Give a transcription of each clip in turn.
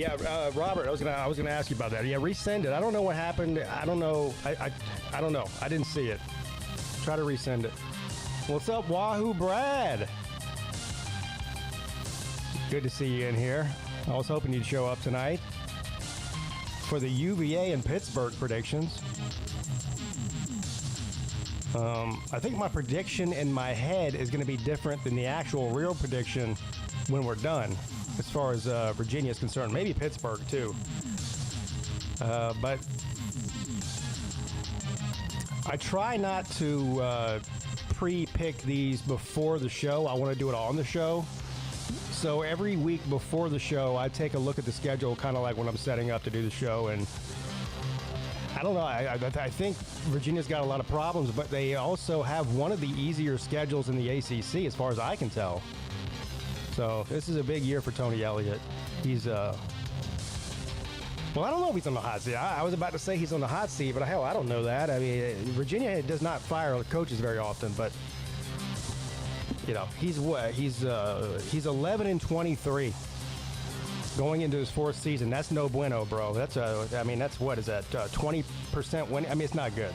Yeah, Robert, I was gonna ask you about that. Yeah, resend it. I don't know what happened. I don't know. I don't know. I didn't see it. Try to resend it. What's up, Wahoo Brad? Good to see you in here. I was hoping you'd show up tonight for the UVA and Pittsburgh predictions. I think my prediction in my head is going to be different than the actual real prediction when we're done, as far as Virginia is concerned. Maybe Pittsburgh, too. But I try not to pre-pick these before the show. I want to do it on the show. So every week before the show, I take a look at the schedule, kind of like when I'm setting up to do the show. And I don't know. I think Virginia's got a lot of problems, but they also have one of the easier schedules in the ACC, as far as I can tell. So this is a big year for Tony Elliott. He's well, I don't know if he's on the hot seat. I was about to say he's on the hot seat, but hell, I don't know that. I mean, Virginia does not fire coaches very often, but you know, he's what? He's 11-23 going into his fourth season. That's no bueno, bro. That's I mean, that's what is that? 20% win. I mean, it's not good.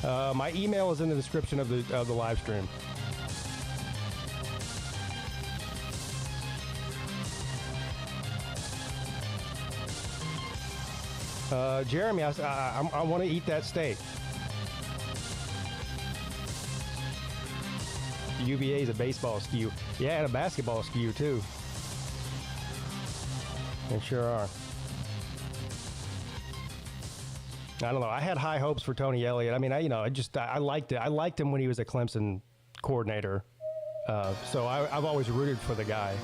My email is in the description of the live stream. Jeremy, I want to eat that steak. UVA is a baseball skew. Yeah, and a basketball skew, too. They sure are. I don't know. I had high hopes for Tony Elliott. I mean, I liked it. I liked him when he was a Clemson coordinator. So I've always rooted for the guy.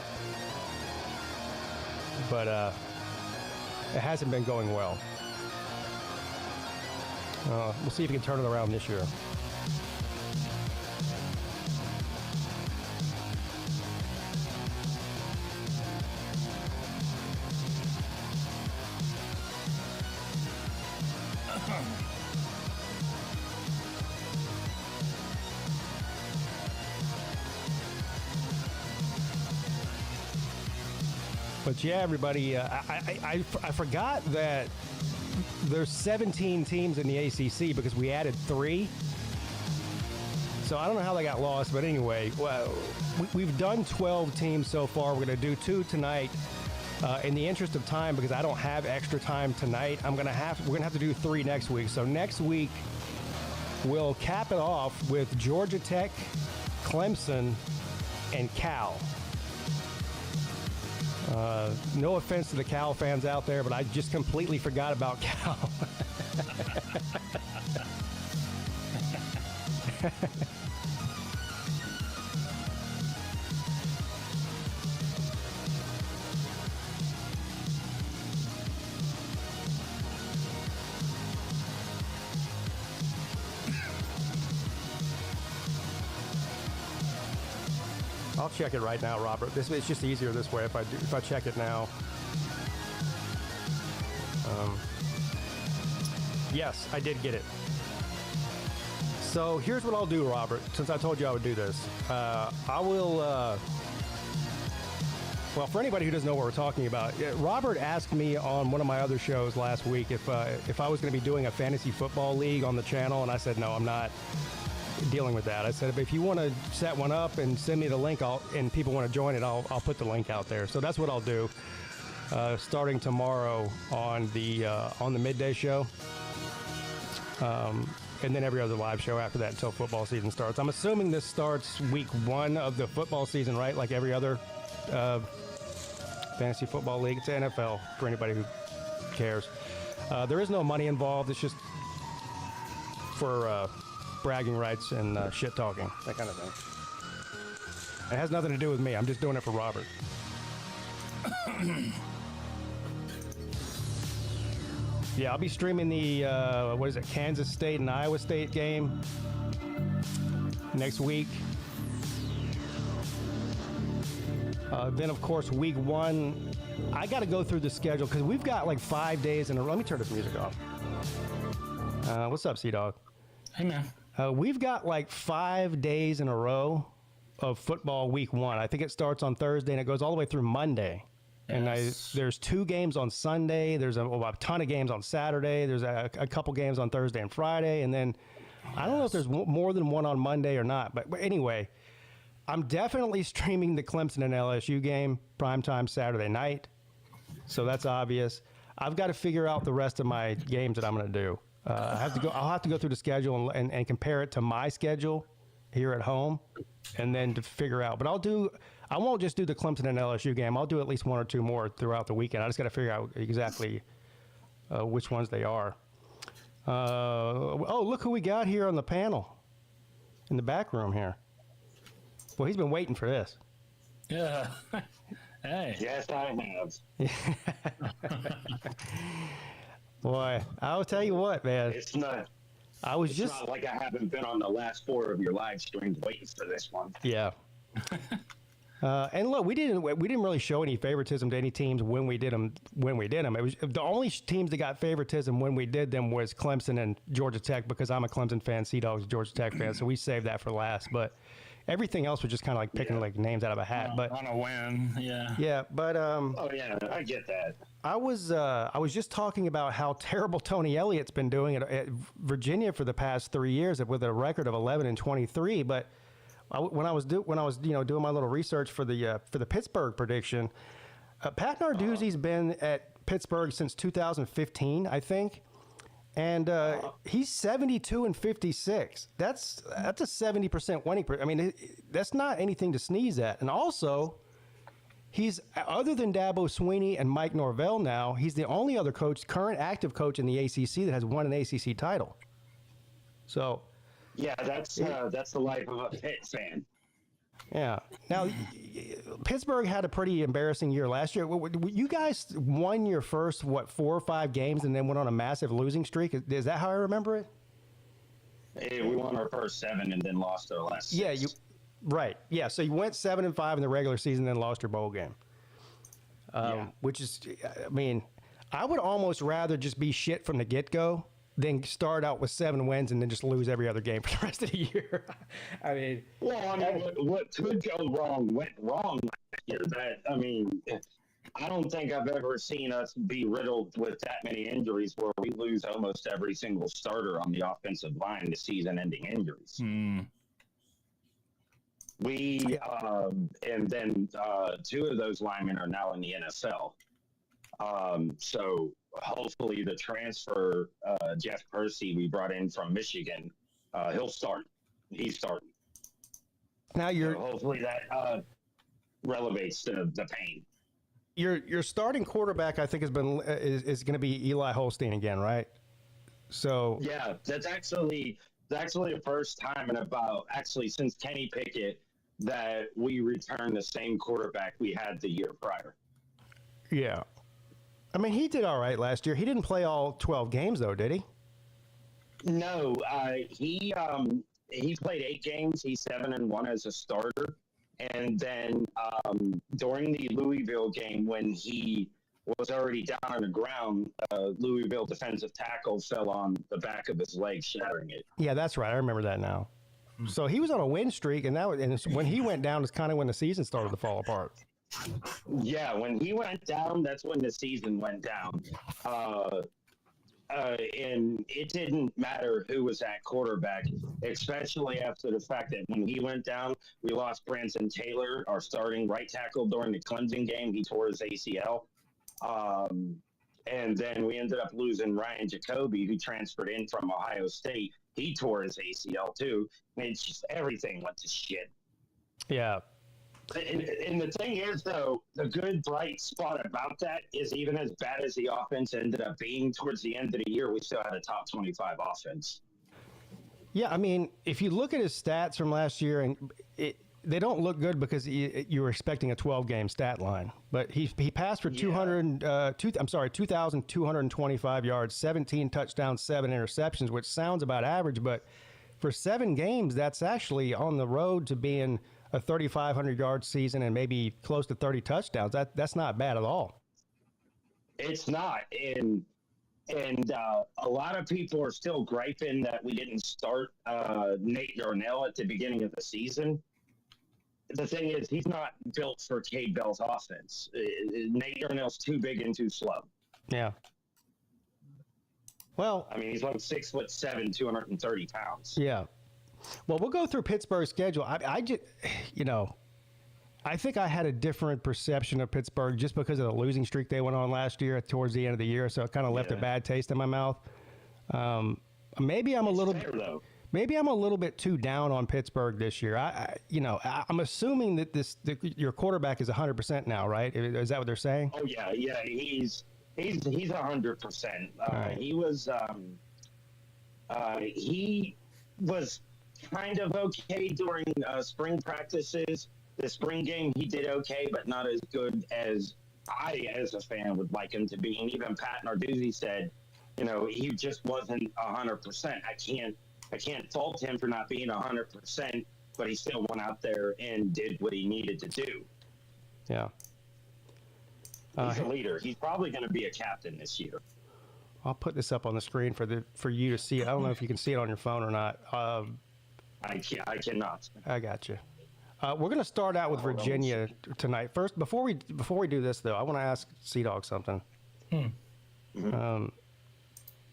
But it hasn't been going well. We'll see if he can turn it around this year. But yeah, everybody, I forgot that there's 17 teams in the ACC because we added 3. So I don't know how they got lost, but anyway, well, we've done 12 teams so far. We're going to do 2 tonight. In the interest of time, because I don't have extra time tonight, we're gonna have to do 3 next week. So next week we'll cap it off with Georgia Tech, Clemson, and Cal. No offense to the Cal fans out there, but I just completely forgot about Cal. I'll check it right now, Robert. It's just easier this way if I check it now. Yes, I did get it. So here's what I'll do, Robert, since I told you I would do this. I will, well, for anybody who doesn't know what we're talking about, Robert asked me on one of my other shows last week if I was going to be doing a fantasy football league on the channel, and I said, no, I'm not dealing with that. I said, if you want to set one up and send me the link, and people want to join it, I'll put the link out there. So that's what I'll do, starting tomorrow on the midday show, and then every other live show after that until football season starts. I'm assuming this starts week 1 of the football season, right? Like every other fantasy football league. It's NFL for anybody who cares. There is no money involved. It's just for bragging rights and shit talking, that kind of thing. It has nothing to do with me. I'm just doing it for Robert. Yeah, I'll be streaming the Kansas State and Iowa State game next week. Then, of course, week 1, I got to go through the schedule because we've got like 5 days in a row. Let me turn this music off. What's up, Sea Dog? Hey, man. We've got like 5 days in a row of football week 1. I think it starts on Thursday and it goes all the way through Monday. Yes. And there's 2 games on Sunday. There's a ton of games on Saturday. There's a couple games on Thursday and Friday. And then I don't know if there's more than one on Monday or not. But anyway, I'm definitely streaming the Clemson and LSU game, primetime Saturday night. So that's obvious. I've got to figure out the rest of my games that I'm going to do. I'll have to go through the schedule and compare it to my schedule here at home, and then to figure out. But I won't just do the Clemson and LSU game. I'll do at least 1 or 2 more throughout the weekend. I just got to figure out exactly which ones they are. Look who we got here on the panel in the back room here. Well, he's been waiting for this. Yeah. Hey. Yes, I have. Boy, I'll tell you what, man. It's not. It's not like I haven't been on the last 4 of your live streams waiting for this one. Yeah. And look, we didn't really show any favoritism to any teams when we did them. It was the only teams that got favoritism when we did them was Clemson and Georgia Tech, because I'm a Clemson fan, Sea-Dog's a Georgia Tech fan, so we saved that for last. But everything else was just kind of like picking like names out of a hat. But on a win, yeah. Yeah, but oh yeah, I get that. I was just talking about how terrible Tony Elliott's been doing at Virginia for the past 3 years with a record of 11-23. But when I was doing my little research for the Pittsburgh prediction, Pat Narduzzi's been at Pittsburgh since 2015, I think. And he's 72-56. That's a 70% winning. I mean, that's not anything to sneeze at. And also, he's, other than Dabo Swinney and Mike Norvell now, he's the only other current active coach in the ACC that has won an ACC title. So, yeah, that's the life of a Pitt fan. Yeah. Now, Pittsburgh had a pretty embarrassing year last year. You guys won your first, 4 or 5 games and then went on a massive losing streak. Is that how I remember it? Hey, we won our first 7 and then lost our last 6. Yeah, right. Yeah, so you went 7-5 in the regular season, then lost your bowl game. Which is, I mean, I would almost rather just be shit from the get-go than start out with 7 wins and then just lose every other game for the rest of the year. I mean, what could go wrong went wrong last year. I don't think I've ever seen us be riddled with that many injuries where we lose almost every single starter on the offensive line to season-ending injuries. And then 2 of those linemen are now in the NFL. So hopefully the transfer, Jeff Percy, we brought in from Michigan, he'll start. He's starting. Now so hopefully that relevates the pain. Your starting quarterback, I think, is going to be Eli Holstein again, right? So yeah, that's actually the first time since Kenny Pickett that we returned the same quarterback we had the year prior. Yeah. I mean, he did all right last year. He didn't play all 12 games, though, did he? No, he played 8 games. He's 7-1 as a starter. And then during the Louisville game, when he was already down on the ground, Louisville defensive tackle fell on the back of his leg, shattering it. Yeah, that's right. I remember that now. So he was on a win streak, and when he went down is kind of when the season started to fall apart. Yeah, when he went down, that's when the season went down. And it didn't matter who was at quarterback, especially after the fact that when he went down, we lost Branson Taylor, our starting right tackle, during the Clemson game. He tore his ACL. And then we ended up losing Ryan Jacoby, who transferred in from Ohio State. He tore his ACL too. And it's just everything went to shit. Yeah. And the thing is, though, the good bright spot about that is even as bad as the offense ended up being towards the end of the year, we still had a top 25 offense. Yeah, I mean, if you look at his stats from last year, and they don't look good because you were expecting a 12-game stat line. But he passed for 2,225 yards, 17 touchdowns, 7 interceptions, which sounds about average. But for 7 games, that's actually on the road to being a 3,500-yard season and maybe close to 30 touchdowns. That's not bad at all. It's not. And a lot of people are still griping that we didn't start Nate Darnell at the beginning of the season. the thing is, he's not built for Cade Bell's offense. Nate Darnell's too big and too slow. Yeah. Well, I mean, he's like 6'7", 230 pounds. yeah. Well, we'll go through Pittsburgh's schedule. I just, I think I had a different perception of Pittsburgh just because of the losing streak they went on last year towards the end of the year. So it kind of left a bad taste in my mouth. Maybe I'm a little bit too down on Pittsburgh this year. I'm assuming that your quarterback is 100% now, right? Is that what they're saying? Oh yeah, he's 100%. Right. He was kind of okay during spring practices. The spring game, he did okay, but not as good as I, as a fan, would like him to be. And even Pat Narduzzi said, he just wasn't 100%. I can't fault him for not being 100%, but he still went out there and did what he needed to do. Yeah. He's a leader. He's probably going to be a captain this year. I'll put this up on the screen for you to see. I don't know if you can see it on your phone or not. I cannot. I got you. We're going to start out with Virginia tonight. First, before we do this, though, I want to ask Sea-Dog something. I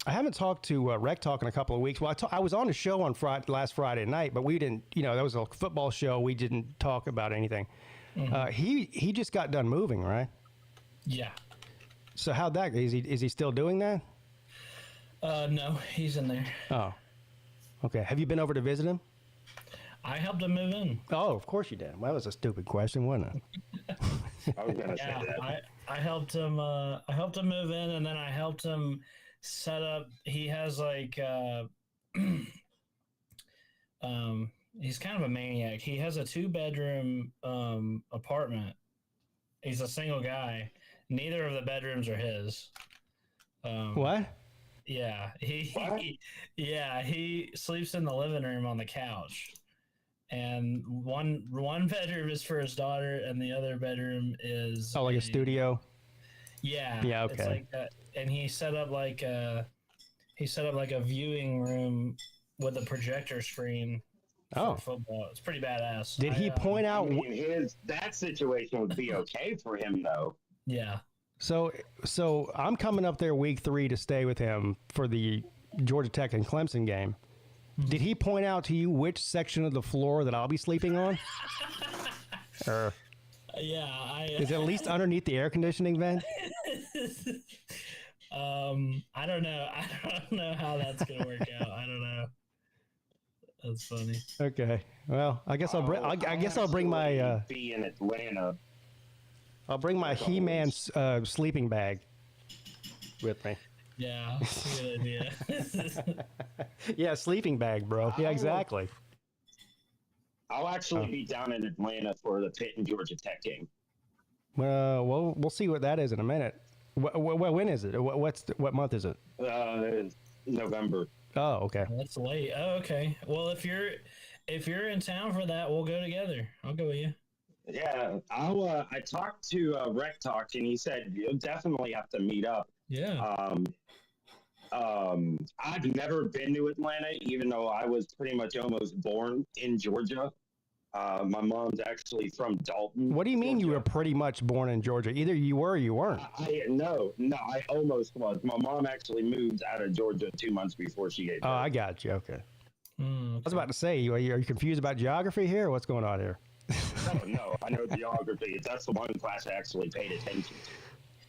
haven't talked to Rec Talk in a couple of weeks. Well, I was on a show on last Friday night, but we didn't. That was a football show. We didn't talk about anything. He just got done moving, right? Yeah. So how'd that? Is he still doing that? No, he's in there. Oh, okay. Have you been over to visit him? I helped him move in. Oh, of course you did. Well, that was a stupid question, wasn't it? I was gonna say that. I helped him. I helped him move in, and then I helped him set up. He has like, he's kind of a maniac. He has a 2-bedroom apartment. He's a single guy. Neither of the bedrooms are his. What? Yeah, he sleeps in the living room on the couch. And one bedroom is for his daughter, and the other bedroom is like a studio. Yeah. Yeah. Okay. It's like and he set up like a viewing room with a projector screen for football. It's pretty badass. Did he point out? That situation would be okay for him, though. Yeah. So I'm coming up there week 3 to stay with him for the Georgia Tech and Clemson game. Did he point out to you which section of the floor that I'll be sleeping on? Or yeah, is it at least underneath the air conditioning vent? I don't know. I don't know how that's gonna work out. I don't know. That's funny. Okay. Well, I guess I'll bring my. Be in Atlanta. I'll bring my He-Man sleeping bag with me. Yeah, that's a good idea. Yeah, sleeping bag, bro. Yeah, exactly. I'll actually be down in Atlanta for the Pitt and Georgia Tech game. Well, we'll see what that is in a minute. When is it? What month is it? November. Oh, okay. That's late. Oh, okay. Well, if you're in town for that, we'll go together. I'll go with you. Yeah, I talked to Rec Talk, and he said you'll definitely have to meet up. Yeah. I've never been to Atlanta, even though I was pretty much almost born in Georgia. My mom's actually from Dalton. What do you mean Georgia. you were pretty much born in Georgia? Either you were or you weren't. No, I almost was. My mom actually moved out of Georgia 2 months before she gave birth. Oh, I got you. Okay. Okay. I was about to say, are you confused about geography here? Or what's going on here? No, I know geography. That's the one class I actually paid attention to.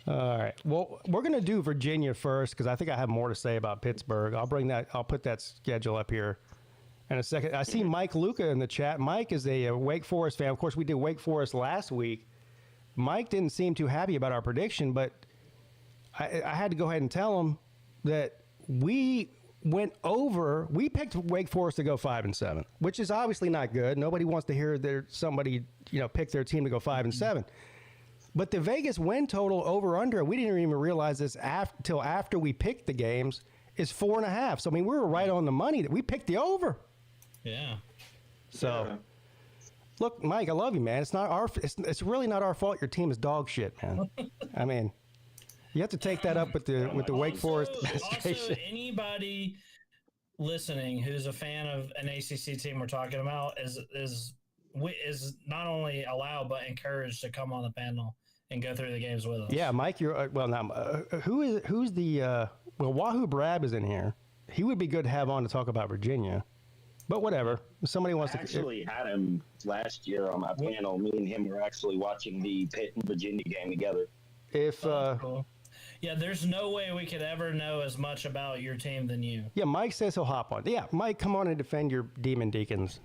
All right. Well, we're going to do Virginia first because I think I have more to say about Pittsburgh. I'll put that schedule up here in a second. I see Mike Luca in the chat. Mike is a Wake Forest fan. Of course, we did Wake Forest last week. Mike didn't seem too happy about our prediction, but I had to go ahead and tell him that we went over. We picked Wake Forest to go 5-7, which is obviously not good. Nobody wants to hear somebody pick their team to go 5-7. But the Vegas win total over under, we didn't even realize this till after we picked the games, is 4.5. So I mean, we were right on the money that we picked the over. Yeah. So, look, Mike, I love you, man. It's really not our fault. Your team is dog shit, man. I mean, you have to take that up with the Wake Forest administration. Also, anybody listening who's a fan of an ACC team we're talking about is is not only allowed but encouraged to come on the panel and go through the games with us. Yeah, Mike, you're well. Now, who's the Wahoo Brab is in here. He would be good to have on to talk about Virginia, but whatever. If somebody wants I actually had him last year on my panel. Me and him were actually watching the Pitt and Virginia game together. If Cool. Yeah, there's no way we could ever know as much about your team than you. yeah, Mike says he'll hop on. Yeah, Mike, come on and defend your Demon Deacons.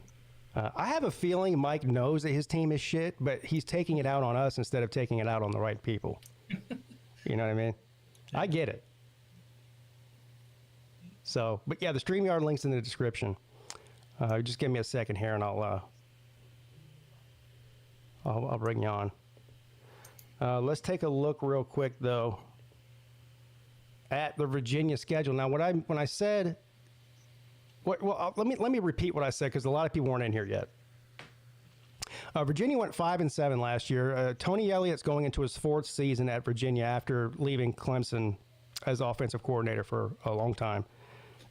I have a feeling Mike knows that his team is shit, but he's taking it out on us instead of taking it out on the right people. You know what I mean? I get it. So, but yeah, the StreamYard link's in the description. Just give me a second here, and I'll bring you on. Let's take a look real quick though at the Virginia schedule. Now, let me repeat what I said because a lot of people weren't in here yet. Virginia went 5-7 last year. Tony Elliott's going into his 4th season at Virginia after leaving Clemson as offensive coordinator for a long time.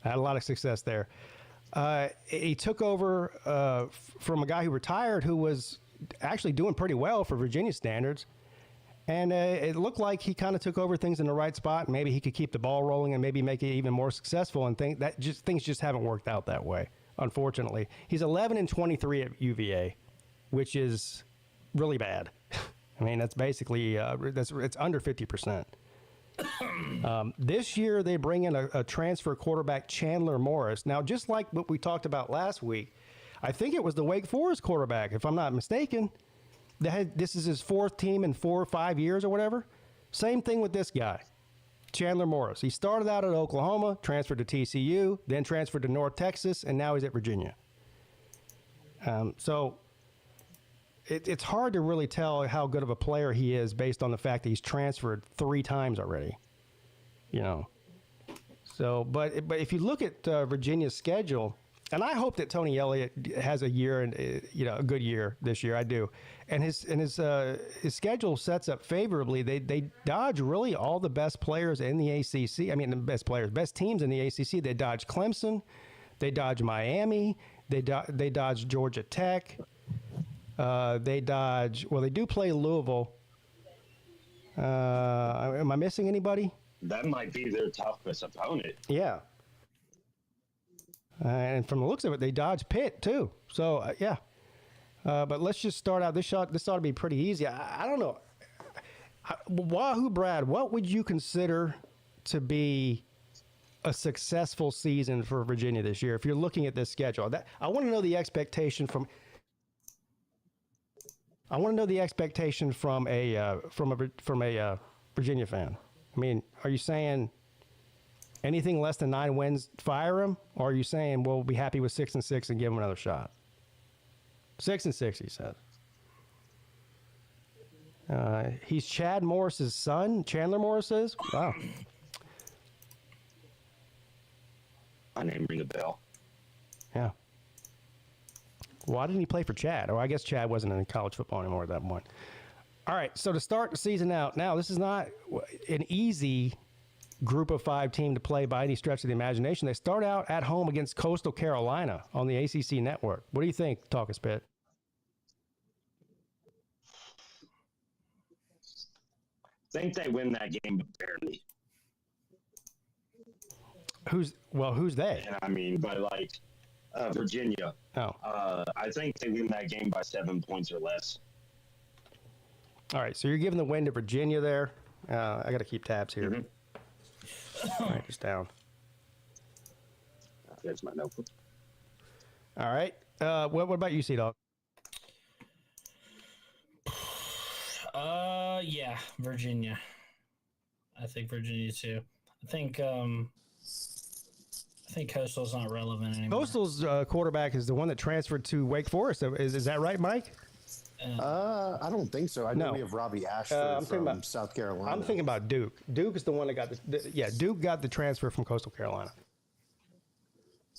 Had a lot of success there. He took over from a guy who retired who was actually doing pretty well for Virginia standards. And it looked like he kind of took over things in the right spot. Maybe he could keep the ball rolling and maybe make it even more successful. And things just haven't worked out that way, unfortunately. He's 11-23 at UVA, which is really bad. I mean, that's basically it's under 50%. This year they bring in a transfer quarterback, Chandler Morris. Now, just like what we talked about last week, I think it was the Wake Forest quarterback, if I'm not mistaken. This is his 4th team in 4 or 5 years or whatever. Same thing with this guy, Chandler Morris. He started out at Oklahoma, transferred to TCU, then transferred to North Texas, and now he's at Virginia. So it's hard to really tell how good of a player he is based on the fact that he's transferred 3 times already. You know. So, but if you look at Virginia's schedule, and I hope that Tony Elliott has a year and a good year this year. I do, and his schedule sets up favorably. They dodge really all the best players in the ACC. I mean, the best teams in the ACC. They dodge Clemson, they dodge Miami, they dodge Georgia Tech. They do play Louisville. Am I missing anybody? That might be their toughest opponent. Yeah. And from the looks of it, they dodge Pitt too. So yeah. But let's just start out. This ought to be pretty easy. I don't know. Wahoo Brad, what would you consider to be a successful season for Virginia this year? If you're looking at this schedule, I want to know the expectation from. I want to know the expectation from a Virginia fan. I mean, are you saying anything less than 9 wins, fire him? Or are you saying we'll be happy with 6-6 and give him another shot? 6-6, he said. He's Chad Morris's son. Chandler Morris is? Wow. My name ring a bell. Yeah. Why didn't he play for Chad? Or I guess Chad wasn't in college football anymore at that point. All right, so to start the season out, now this is not an easy group of 5 team to play by any stretch of the imagination. They start out at home against Coastal Carolina on the ACC network. What do you think, Talkus Pitt? I think they win that game, but barely. Who's they? And I mean, but like Virginia. Oh. I think they win that game by 7 points or less. All right, so you're giving the win to Virginia there. I got to keep tabs here. Mm-hmm. Write this down. There's my notebook. All right. What about you, C-Dog? Yeah, Virginia. I think Virginia too. I think Coastal's not relevant anymore. Coastal's quarterback is the one that transferred to Wake Forest. Is that right, Mike? I don't think so. I know we have Robbie Ashford from South Carolina. I'm thinking about Duke. Duke is the one that got Duke got the transfer from Coastal Carolina.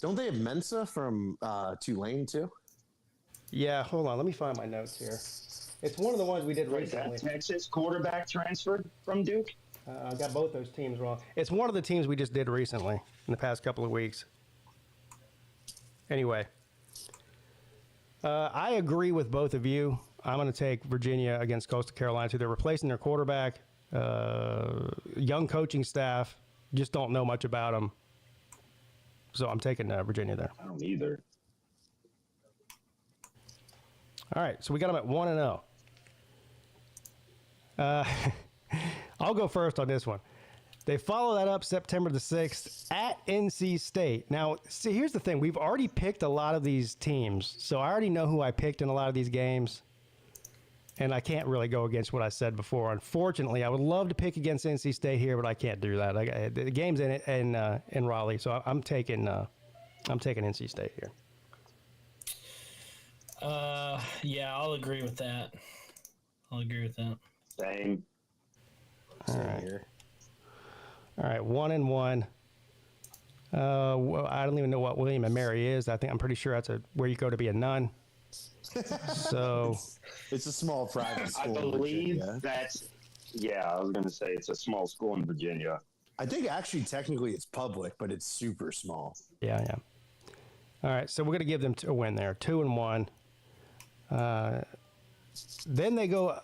Don't they have Mensa from Tulane too? Yeah, hold on. Let me find my notes here. It's one of the ones we did recently. Texas quarterback transferred from Duke? I got both those teams wrong. It's one of the teams we just did recently in the past couple of weeks. Anyway. I agree with both of you. I'm going to take Virginia against Coastal Carolina, too. They're replacing their quarterback, young coaching staff, just don't know much about them. So I'm taking Virginia there. I don't either. All right, so we got them at 1-0. I'll go first on this one. They follow that up September the 6th at NC State. Now, see, here's the thing. We've already picked a lot of these teams, so I already know who I picked in a lot of these games, and I can't really go against what I said before. Unfortunately, I would love to pick against NC State here, but I can't do that. The game's in Raleigh, so I'm taking NC State here. Yeah, I'll agree with that. Same. All right, 1-1. I don't even know what William and Mary is. I'm pretty sure that's where you go to be a nun. So it's a small private school. I believe that's. Yeah, I was going to say it's a small school in Virginia. I think actually technically it's public, but it's super small. Yeah. All right, so we're going to give them a win there, 2-1. Then they go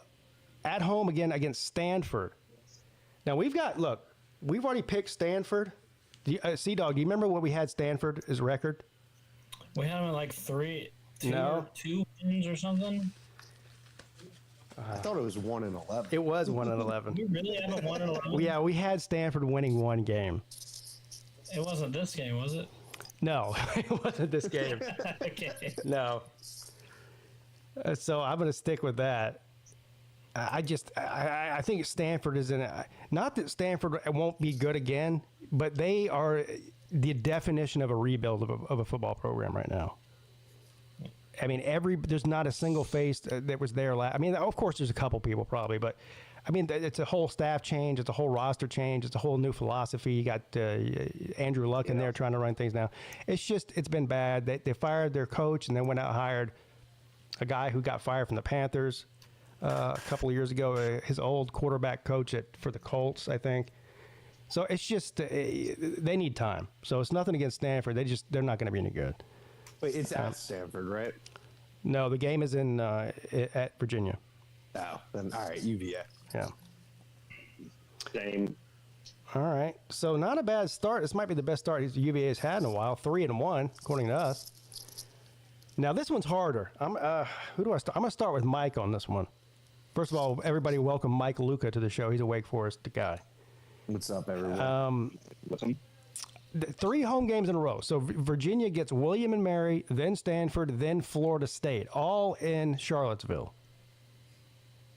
at home again against Stanford. Now we've already picked Stanford. Sea-Dog, do you remember what we had Stanford as record? We had them at like 2 wins or something. I thought it was 1-11. It was 1-11. We really have a 1-11? Yeah, we had Stanford winning one game. It wasn't this game, was it? No, it wasn't this game. Okay. No. So I'm going to stick with that. I think Stanford is in it. Not that Stanford won't be good again, but they are the definition of a rebuild of a football program right now. I mean, there's not a single face that was there. I mean, of course, there's a couple people probably, but I mean, it's a whole staff change. It's a whole roster change. It's a whole new philosophy. You got Andrew Luck in there trying to run things now. It's been bad. They fired their coach and then went out and hired a guy who got fired from the Panthers a couple of years ago, his old quarterback coach for the Colts, I think. So it's just they need time. So it's nothing against Stanford. They're not going to be any good. Wait, it's at Stanford, right? No, the game is at Virginia. Oh, then all right, UVA. Yeah. Same. All right. So not a bad start. This might be the best start UVA has had in a while. 3-1, according to us. Now this one's harder. Who do I start? I'm going to start with Mike on this one. First of all, everybody welcome Mike Luca to the show. He's a Wake Forest guy. What's up, everyone? 3 home games in a row. So Virginia gets William and Mary, then Stanford, then Florida State, all in Charlottesville.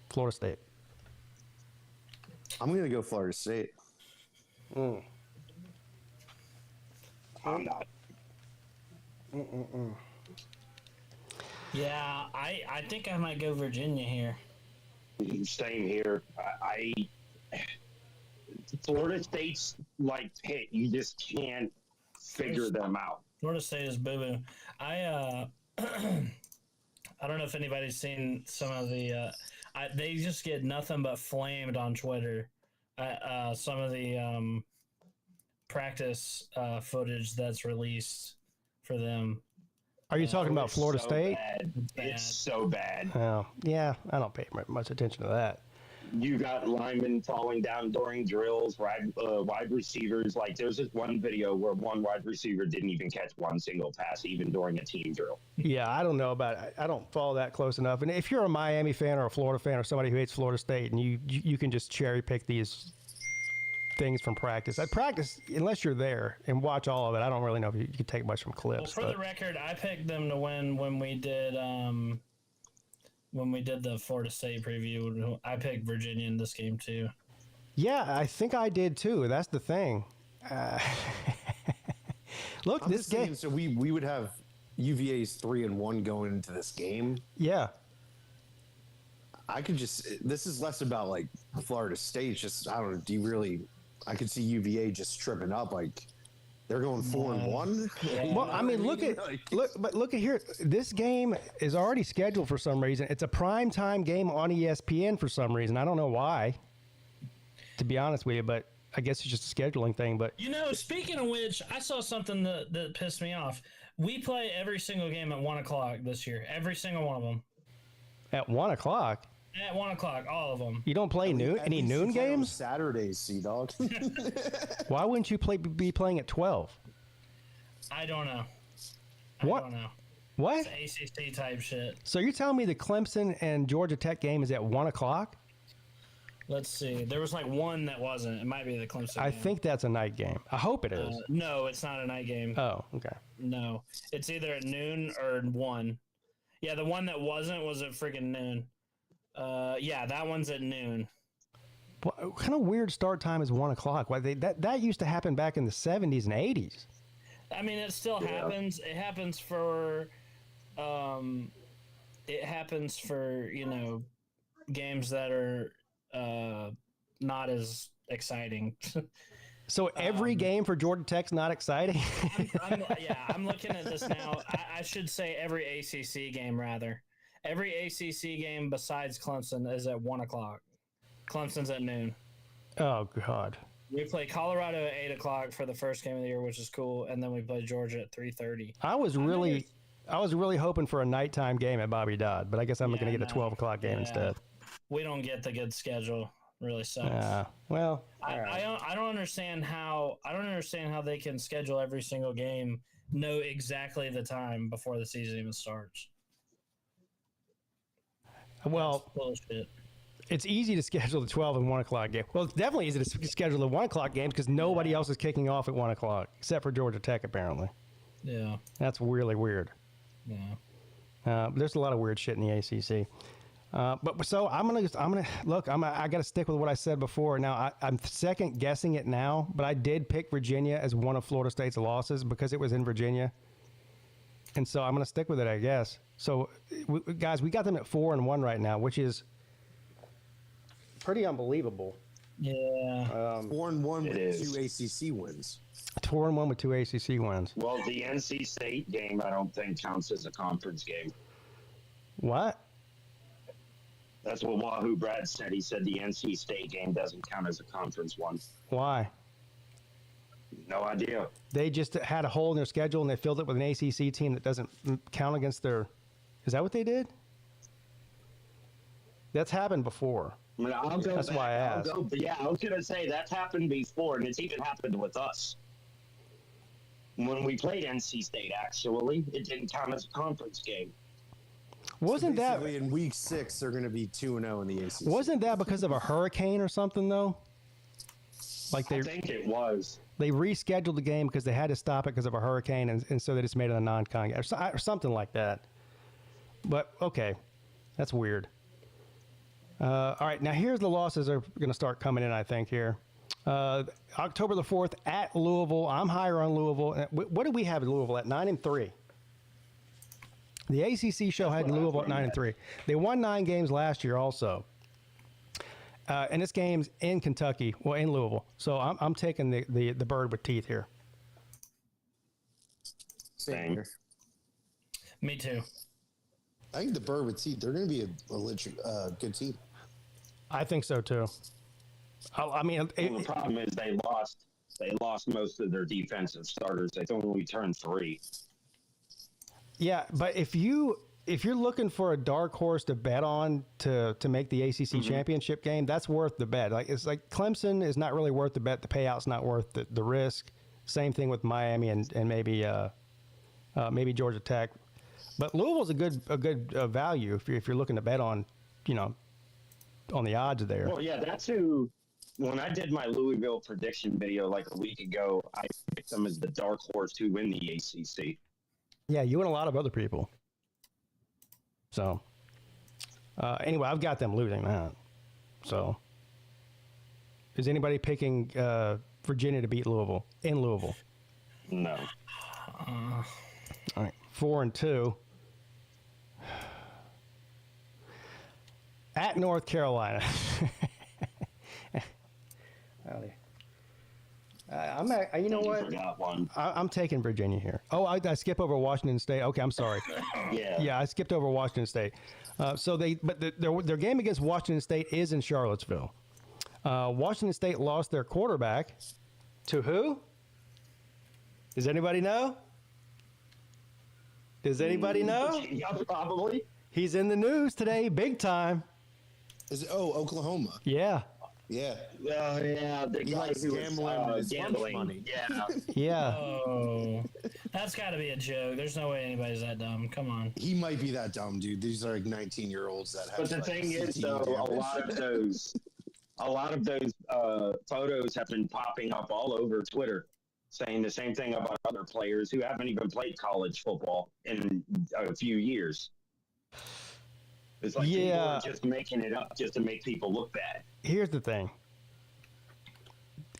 Florida State. I'm going to go Florida State. I'm not. Yeah, I think I might go Virginia here. Same here. Florida State's like Pitt. You just can't figure them out. Florida State is boo-boo. I don't know if anybody's seen some of the. They just get nothing but flamed on Twitter. Some of the practice footage that's released for them. Are you talking about Florida State? Bad. It's so bad. Oh, yeah. I don't pay much attention to that. You got linemen falling down during drills, wide receivers. Like, there's this one video where one wide receiver didn't even catch one single pass, even during a team drill. Yeah, I don't know about it. I don't follow that close enough. And if you're a Miami fan or a Florida fan or somebody who hates Florida State and you can just cherry pick these things from practice. At practice, unless you're there and watch all of it, I don't really know if you can take much from clips. Well, for the record, I picked them to win when we did the Florida State preview. I picked Virginia in this game too. Yeah, I think I did too. That's the thing. Look, this game. So we would have UVA's 3-1 going into this game. Yeah. This is less about like Florida State. Just, I don't know. I could see UVA just tripping up. Like they're going 4-1. Yeah. Well, I mean, look at here. This game is already scheduled for some reason. It's a primetime game on ESPN for some reason. I don't know why, to be honest with you, but I guess it's just a scheduling thing. But Speaking of which, I saw something that pissed me off. We play every single game at 1 o'clock this year. Every single one of them. at 1 o'clock, At 1 o'clock, all of them. you don't play any noon games? Saturdays, Sea-Dog. Why wouldn't you be playing at 12? I don't know. What? I don't know. What? It's ACC type shit. So you're telling me the Clemson and Georgia Tech game is at 1 o'clock? Let's see. There was like one that wasn't. It might be the Clemson I game. think that's a night game. I hope it is. No, it's not a night game. Oh, okay. No. It's either at noon or 1. Yeah, the one that wasn't was at freaking noon. Yeah, that one's at noon. What kind of weird start time is 1 o'clock? Why that used to happen back in the 70s and 80s. I mean, it still happens. It happens for, games that are not as exciting. So every game for Georgia Tech's not exciting? I'm looking at this now. I should say every ACC game, rather. Every ACC game besides Clemson is at 1 o'clock. Clemson's at noon. Oh, God. We play Colorado at 8 o'clock for the first game of the year, which is cool, and then we play Georgia at 3:30. I was really hoping for a nighttime game at Bobby Dodd, but I guess I'm going to get a 12 o'clock game instead. We don't get the good schedule. Really sucks. Well, I don't understand how they can schedule every single game, know exactly the time before the season even starts. Well, that's bullshit. It's easy to schedule the 12 and 1 o'clock game. Well, it's definitely easy to schedule the 1 o'clock games because nobody else is kicking off at 1 o'clock except for Georgia Tech, apparently. Yeah. That's really weird. Yeah. There's a lot of weird shit in the ACC. But so I'm gonna look. I got to stick with what I said before. Now I'm second guessing it now, but I did pick Virginia as one of Florida State's losses because it was in Virginia, and so I'm gonna stick with it, I guess. So, guys, we got them at 4-1 right now, which is pretty unbelievable. Yeah. 4-1 with is. 2 ACC wins. 4-1 with 2 ACC wins. Well, the NC State game, I don't think counts as a conference game. What? That's what Wahoo Brad said. He said the NC State game doesn't count as a conference one. Why? No idea. They just had a hole in their schedule and they filled it with an ACC team that doesn't count against their. Is that what they did? That's happened before. I mean, I'll go That's back. why I asked. I was going to say that's happened before, and it's even happened with us. When we played NC State, actually, it didn't count as a conference game. Wasn't that in week 6 they're going to be 2-0 in the ACC? Wasn't that because of a hurricane or something though? Like I think it was. They rescheduled the game because they had to stop it because of a hurricane, and so they just made it a non-con game or something like that. But okay, that's weird. All right, now here's the losses are going to start coming in. I think here, October the 4th at Louisville. I'm higher on Louisville. What do we have at Louisville at 9-3? The ACC show had Louisville at 9-3. They won 9 games last year also. And this game's in Kentucky, well, in Louisville. So I'm taking the bird with teeth here. Same here. Me too. I think the bird with teeth, they're going to be a legit, good team. I think so too. I mean, The problem is they lost most of their defensive starters. They've only turned 3. yeah, but if you're looking for a dark horse to bet on to make the ACC championship game, that's worth the bet. It's like Clemson is not really worth the bet. The payout's not worth the risk. Same thing with Miami and maybe Georgia Tech. But Louisville's a good value if you're looking to bet on, on the odds there. Well, yeah, that's who. When I did my Louisville prediction video like a week ago, I picked them as the dark horse to win the ACC. Yeah, you and a lot of other people. So, anyway, I've got them losing that. So, is anybody picking Virginia to beat Louisville in Louisville? No. All right, 4-2. At North Carolina. You know what? Forgot one. I'm taking Virginia here. Oh, I skip over Washington State. Okay, I'm sorry. Yeah. I skipped over Washington State. But their game against Washington State is in Charlottesville. Washington State lost their quarterback to who? Does anybody know? Does anybody know? Yeah, probably. He's in the news today, big time. Is it? Oh, Oklahoma. Yeah. Yeah. Yeah, the He guy likes who was gambling with his lunch gambling. money. Yeah. Yeah. Oh, that's got to be a joke. There's no way anybody's that dumb. Come on. He might be that dumb, dude. These are like 19-year-olds that have. But the like, thing is, CTE though, damage. a lot of those photos have been popping up all over Twitter, saying the same thing about other players who haven't even played college football in a few years. It's like people are just making it up just to make people look bad. Here's the thing.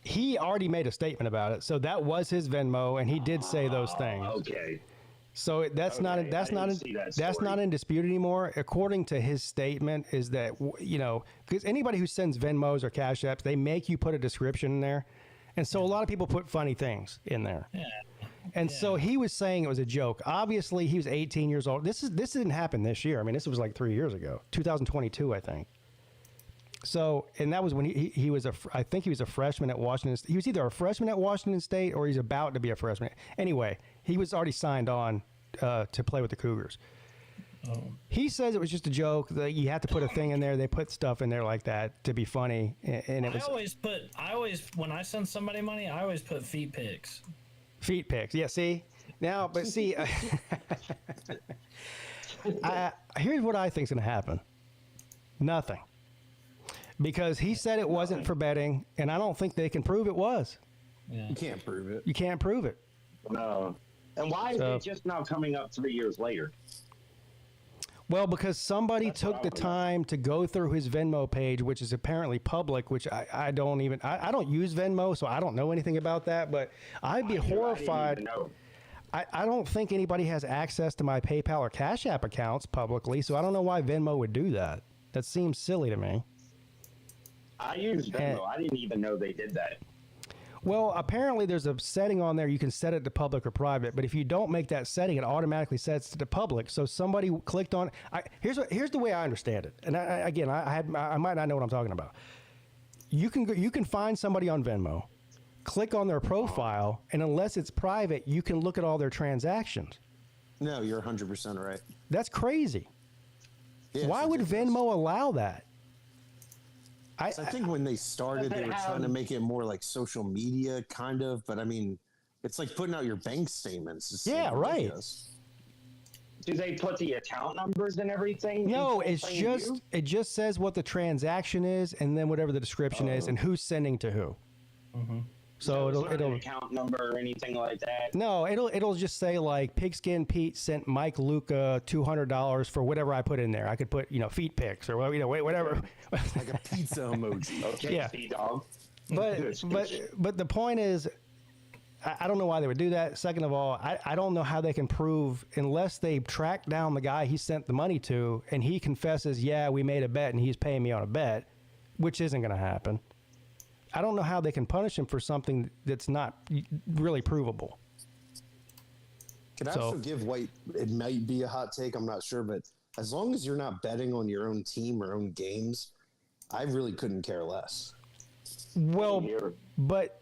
He already made a statement about it, so that was his Venmo, and he did say those things. Okay. So that's not in dispute anymore. According to his statement, is that because anybody who sends Venmos or Cash Apps, they make you put a description in there, and so a lot of people put funny things in there. Yeah. And so he was saying it was a joke. Obviously, he was 18 years old. This didn't happen this year. I mean, this was like 3 years ago, 2022, I think. So, and that was when he was I think he was a freshman at Washington. He was either a freshman at Washington State or he's about to be a freshman. Anyway, he was already signed on to play with the Cougars. Oh. He says it was just a joke. That you have to put a thing in there. They put stuff in there like that to be funny, and it was. I always when I send somebody money, I always put feet pics. Feet pics, yeah. See now, but see, here's what I think's going to happen. Nothing, because he said it wasn't for betting, and I don't think they can prove it was. Yeah. You can't prove it. You can't prove it. No. And why is it just now coming up 3 years later? Well, because somebody took the time to go through his Venmo page, which is apparently public, which I don't use Venmo, so I don't know anything about that, but I'd be horrified. I don't think anybody has access to my PayPal or Cash App accounts publicly, so I don't know why Venmo would do that. That seems silly to me. I use Venmo. I didn't even know they did that. Well, apparently there's a setting on there you can set it to public or private, but if you don't make that setting, it automatically sets it to public. So somebody clicked on. Here's the way I understand it, and I might not know what I'm talking about. You can find somebody on Venmo, click on their profile, and unless it's private, you can look at all their transactions. No, you're 100% right. That's crazy. Yeah, why would Venmo allow that? I think when they started, they were trying to make it more like social media, kind of. But I mean, it's like putting out your bank statements. It's yeah, like right. Do they put the account numbers and everything? No, it just says what the transaction is, and then whatever the description is, and who's sending to who. Mm-hmm. So it'll an account number or anything like that. No, it'll just say like PigskinPeete sent Mike Luca $200 for whatever I put in there. I could put feet pics or whatever. Like a pizza emoji. Okay, yeah. dog. But the point is, I don't know why they would do that. Second of all, I don't know how they can prove unless they track down the guy he sent the money to and he confesses, yeah, we made a bet and he's paying me on a bet, which isn't going to happen. I don't know how they can punish him for something that's not really provable. Can I also give White, it might be a hot take, I'm not sure, but as long as you're not betting on your own team or own games, I really couldn't care less. Well, but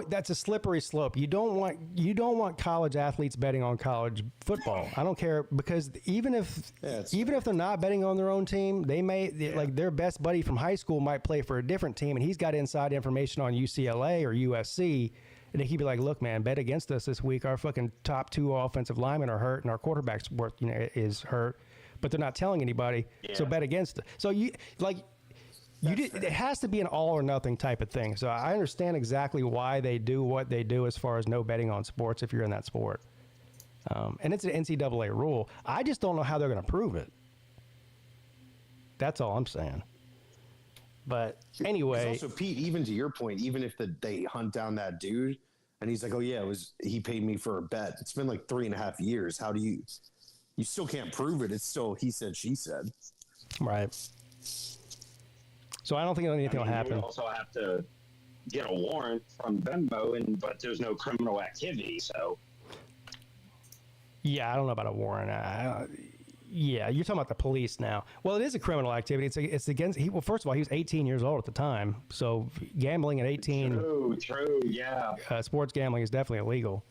that's a slippery slope. You don't want college athletes betting on college football. I don't care, because even if they're not betting on their own team, they may like their best buddy from high school might play for a different team and he's got inside information on UCLA or USC, and he could be like, look, man, bet against us this week. Our fucking top 2 offensive linemen are hurt and our quarterback's is hurt, but they're not telling anybody. So bet against it. So it has to be an all or nothing type of thing. So I understand exactly why they do what they do as far as no betting on sports if you're in that sport. And it's an NCAA rule. I just don't know how they're going to prove it. That's all I'm saying. But anyway. Also, Pete, even to your point, even if they hunt down that dude and he's like, oh yeah, he paid me for a bet. It's been like 3.5 years. How do you still can't prove it. It's still he said, she said. Right. So I don't think anything will happen. You also have to get a warrant from Venmo, but there's no criminal activity. So yeah, I don't know about a warrant. Yeah, you're talking about the police now. Well, it is a criminal activity. It's against. Well, first of all, he was 18 years old at the time, so gambling at 18. True, yeah. Sports gambling is definitely illegal.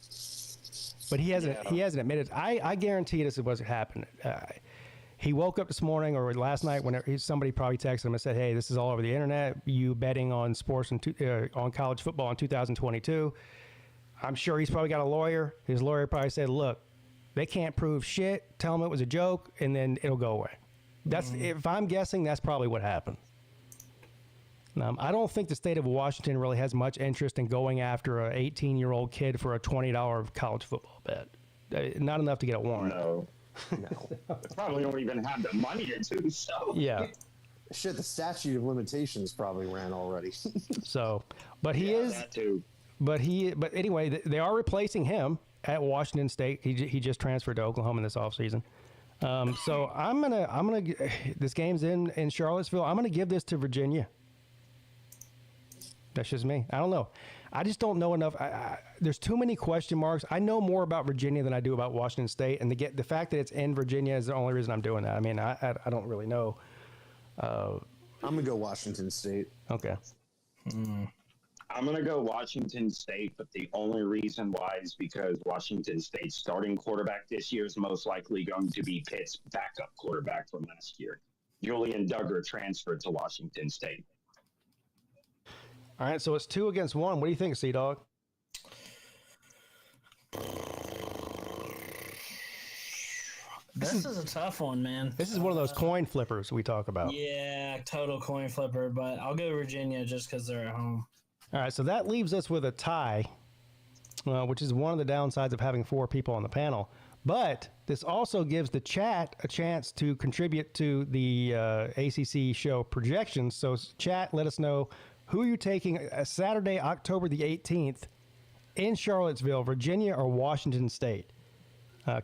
But he hasn't admitted. I guarantee this is what happened. He woke up this morning or last night when somebody probably texted him and said, "Hey, this is all over the internet. You betting on sports on college football in 2022." I'm sure he's probably got a lawyer. His lawyer probably said, "Look, they can't prove shit. Tell them it was a joke, and then it'll go away." That's if I'm guessing, that's probably what happened. I don't think the state of Washington really has much interest in going after an 18-year-old kid for a $20 college football bet. Not enough to get a warrant. No. They probably don't even have the money to do so. Yeah. Shit, the statute of limitations probably ran already. So, but he is. That too. But anyway, they are replacing him at Washington State. He just transferred to Oklahoma this offseason. So I'm gonna this game's in Charlottesville. I'm gonna give this to Virginia. That's just me. I don't know. I just don't know enough. There's too many question marks. I know more about Virginia than I do about Washington State, and the fact that it's in Virginia is the only reason I'm doing that. I mean, I don't really know. I'm gonna go Washington State. Okay. I'm going to go Washington State, but the only reason why is because Washington State's starting quarterback this year is most likely going to be Pitt's backup quarterback from last year. Julian Duggar transferred to Washington State. All right, so it's 2 against 1. What do you think, Sea-Dog? This is a tough one, man. This is one of those coin flippers we talk about. Yeah, total coin flipper, but I'll go Virginia just because they're at home. All right, so that leaves us with a tie, which is one of the downsides of having 4 people on the panel. But this also gives the chat a chance to contribute to the ACC show projections. So chat, let us know who you're taking Saturday, October the 18th in Charlottesville, Virginia or Washington State.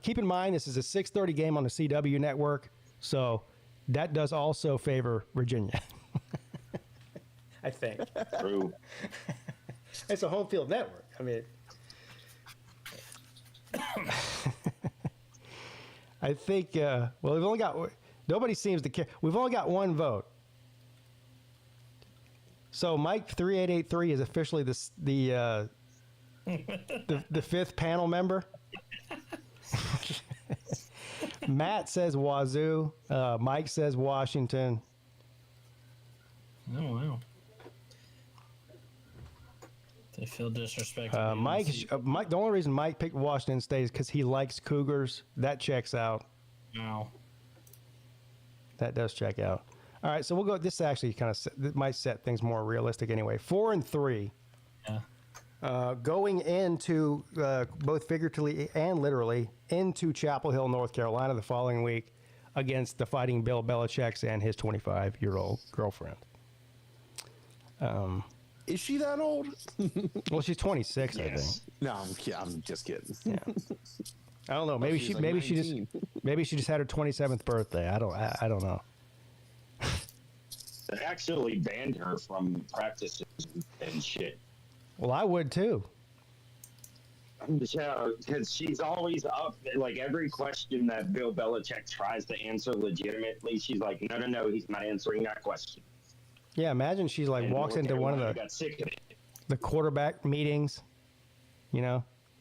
Keep in mind, this is a 6:30 game on the CW network, so that does also favor Virginia. I think. True. It's a home field network. I mean, I think, well, we've only got, nobody seems to care. We've only got 1 vote. So Mike 3883 is officially the 5th panel member. Matt says Wazoo. Mike says Washington. Oh, wow. They feel disrespected. Mike, the only reason Mike picked Washington State is because he likes Cougars. That checks out. Wow. That does check out. All right, so we'll go. This actually kind of might set things more realistic anyway. 4 and 3. Yeah. Going into both figuratively and literally into Chapel Hill, North Carolina the following week against the Fighting Bill Belichick's and his 25-year-old girlfriend. Is she that old? Well, she's 26, I think. No, I'm just kidding. Yeah. I don't know. Maybe she just had her 27th birthday. I don't know. They actually banned her from practices and shit. Well, I would too. Yeah, because she's always up. Like every question that Bill Belichick tries to answer legitimately, she's like, no, he's not answering that question. Yeah, imagine she's like And walks North into one of Carolina got sick of it. the quarterback meetings,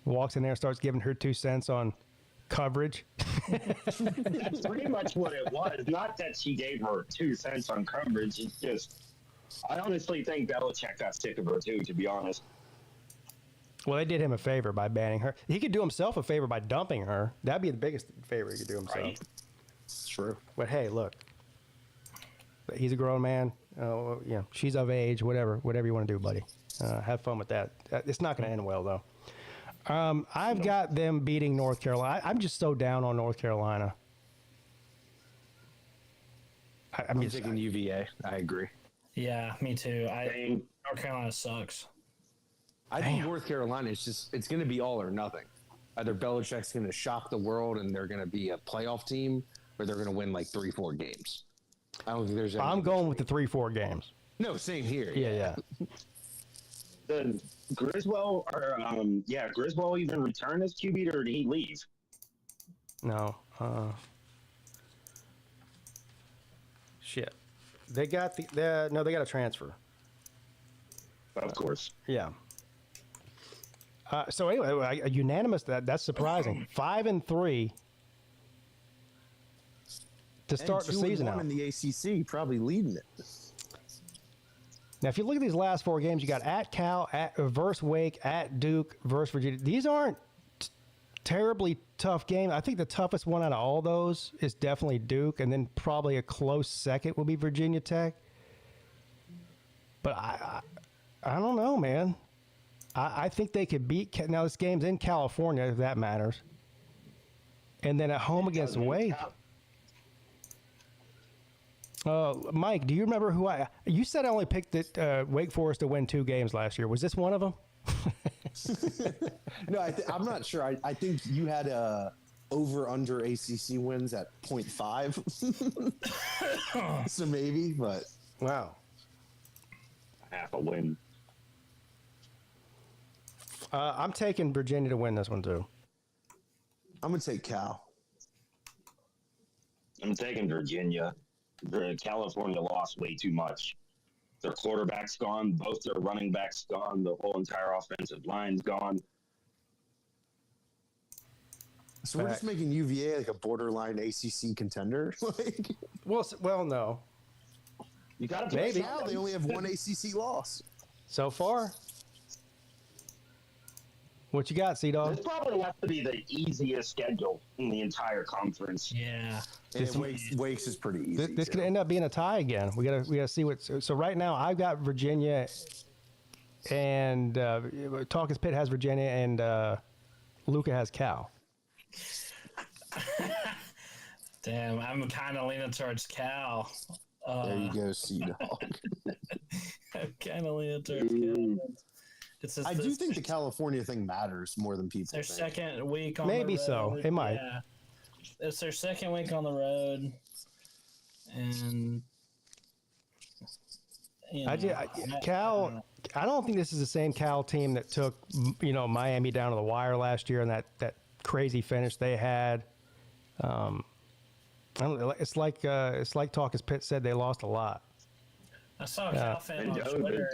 walks in there, starts giving her 2 cents on coverage. That's pretty much what it was. Not that she gave her 2 cents on coverage. It's just, I honestly think Belichick got sick of her too, to be honest. Well, they did him a favor by banning her. He could do himself a favor by dumping her. That'd be the biggest favor he could do himself. Right. It's true. But hey, look, he's a grown man. She's of age. Whatever you want to do, buddy. Have fun with that. It's not going to end well, though. I've got them beating North Carolina. I'm just so down on North Carolina. I'm thinking UVA. I agree. Yeah, me too. Dang. North Carolina sucks. I think North Carolina it's going to be all or nothing. Either Belichick's going to shock the world and they're going to be a playoff team, or they're going to win like 3-4 games. I don't think there's. I'm going with the 3-4 games. No, same here. Yeah. Did Griswold Griswold even return as QB, or did he leave? No. Shit. They got no, they got a transfer. Of course. Yeah. So anyway, a unanimous. That's surprising. 5-3 to start the season out. In the ACC, probably leading it. Now, if you look at these last 4 games, you got at Cal, versus Wake, at Duke, versus Virginia. These aren't terribly tough games. I think the toughest one out of all those is definitely Duke, and then probably a close second will be Virginia Tech. But I don't know, man. I think they could beat. Now, this game's in California, if that matters. And then at home against Wake. Mike, do you remember who you said I only picked Wake Forest to win 2 games last year. Was this one of them? No, I'm not sure. I think you had a over-under ACC wins at 0.5. So maybe, but. Wow. Half a win. I'm taking Virginia to win this one, too. I'm going to take Cal. I'm taking Virginia. California lost way too much. Their quarterback's gone. Both their running backs gone. The whole entire offensive line's gone. So we're just making UVA like a borderline ACC contender. Like, well, no. You got to maybe. now they only have 1 ACC loss. So far. What you got, C-Dog? This probably has to be the easiest schedule in the entire conference. Yeah. And Wake's is pretty easy. This could end up being a tie again. We gotta see what. So right now, I've got Virginia, and Talkers Pitt has Virginia, and Luca has Cal. Damn, I'm kind of leaning towards Cal. There you go, C-Dog. I'm kind of leaning towards Cal. I do think the California thing matters more than people their think. second week on Maybe the road. so. It might. Yeah. It's their second week on the road. And you know, Cal, I don't think this is the same Cal team that took Miami down to the wire last year and that crazy finish they had. I don't know, it's like Talkers Pitt said, they lost a lot. I saw a Cal fan on Twitter.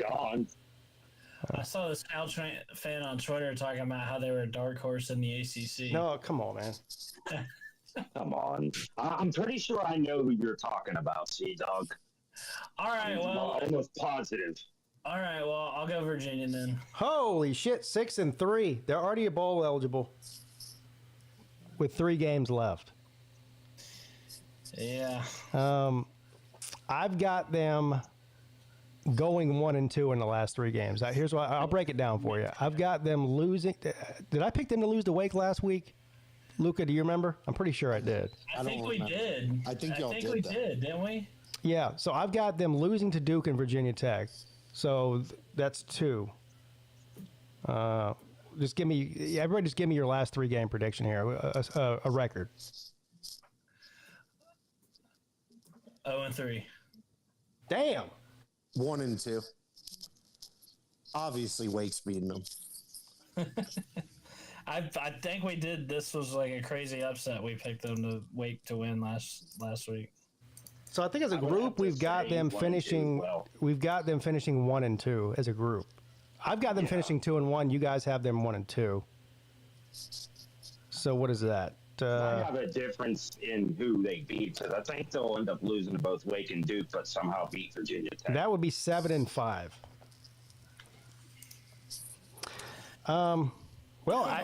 I saw this Cal fan on Twitter talking about how they were a dark horse in the ACC. No, come on, man. Come on. I'm pretty sure I know who you're talking about, C-Dog. All right, well. I'm almost positive. All right, well, I'll go Virginia then. Holy shit, 6-3. They're already bowl eligible with 3 games left. Yeah. I've got them going 1-2 in the last 3 games. Here's why. I'll break it down for you. I've got them losing. Did I pick them to lose to Wake last week? Luca, do you remember? I'm pretty sure I did. I think we did. I think y'all did. We did, didn't we? Yeah. So I've got them losing to Duke and Virginia Tech. So that's 2. Just give me. Everybody, just give me your last 3 game prediction here. A record. 0-3. Damn. 1-2. Obviously, Wake's beating them. I think we did. This was like a crazy upset. We picked them to Wake to win last week. So I think as a group, we've got them finishing. We've got them finishing 1-2 as a group. I've got them finishing 2-1. You guys have them 1-2. So what is that? I have a difference in who they beat, because I think they'll end up losing to both Wake and Duke, but somehow beat Virginia Tech. That would be 7-5. Well, I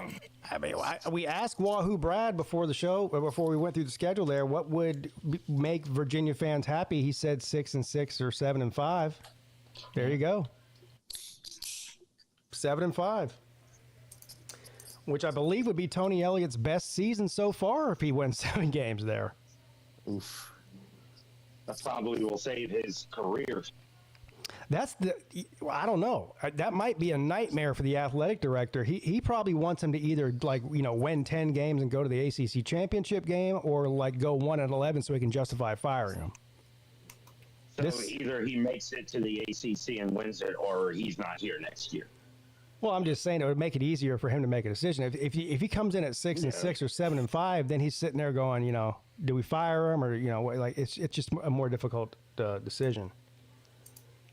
mean, we asked Wahoo Brad before the show, or before we went through the schedule there, what would make Virginia fans happy? He said 6-6 or 7-5. There you go. 7-5. Which I believe would be Tony Elliott's best season so far if he wins 7 games there. Oof. That probably will save his career. I don't know. That might be a nightmare for the athletic director. He probably wants him to either win 10 games and go to the ACC championship game, or go 1-11 so he can justify firing him. So either he makes it to the ACC and wins it, or he's not here next year. Well, I'm just saying it would make it easier for him to make a decision. If he comes in at 6-6 or 7-5, then he's sitting there going, do we fire him, or like it's just a more difficult decision.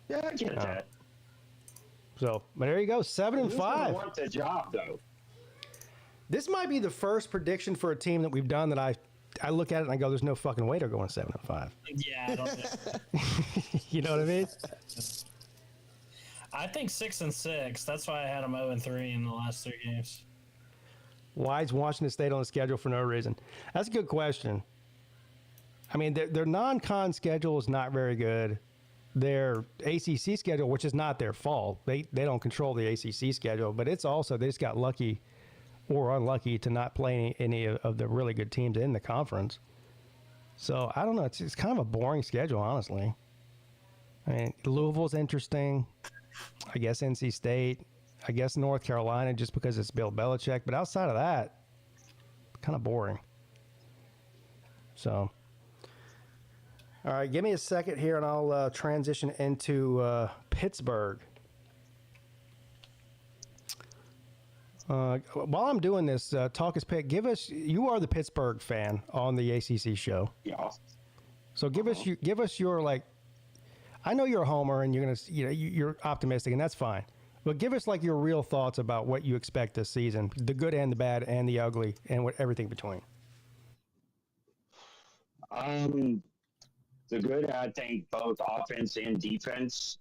Yeah, I get that. So, but there you go, 7-5. Who's gonna want the job though? This might be the first prediction for a team that we've done that I look at it and I go, "There's no fucking way they're going 7-5." Yeah, I don't think. You know what I mean? I think 6-6. That's why I had them 0-3 in the last 3 games. Why is Washington State on the schedule for no reason? That's a good question. I mean, their non-con schedule is not very good. Their ACC schedule, which is not their fault, they don't control the ACC schedule, but it's also they just got lucky or unlucky to not play any of the really good teams in the conference. So I don't know. It's kind of a boring schedule, honestly. I mean, Louisville's interesting. I guess NC State. I guess North Carolina, just because it's Bill Belichick. But outside of that, kind of boring. So, all right, give me a second here, and I'll transition into Pittsburgh. While I'm doing this, Talk is Pitt. You are the Pittsburgh fan on the ACC show. Yeah. So give us your, like, I know you're a homer and you're optimistic, and that's fine. But give us like your real thoughts about what you expect this season, the good and the bad and the ugly and everything between. The good, I think both offense and defense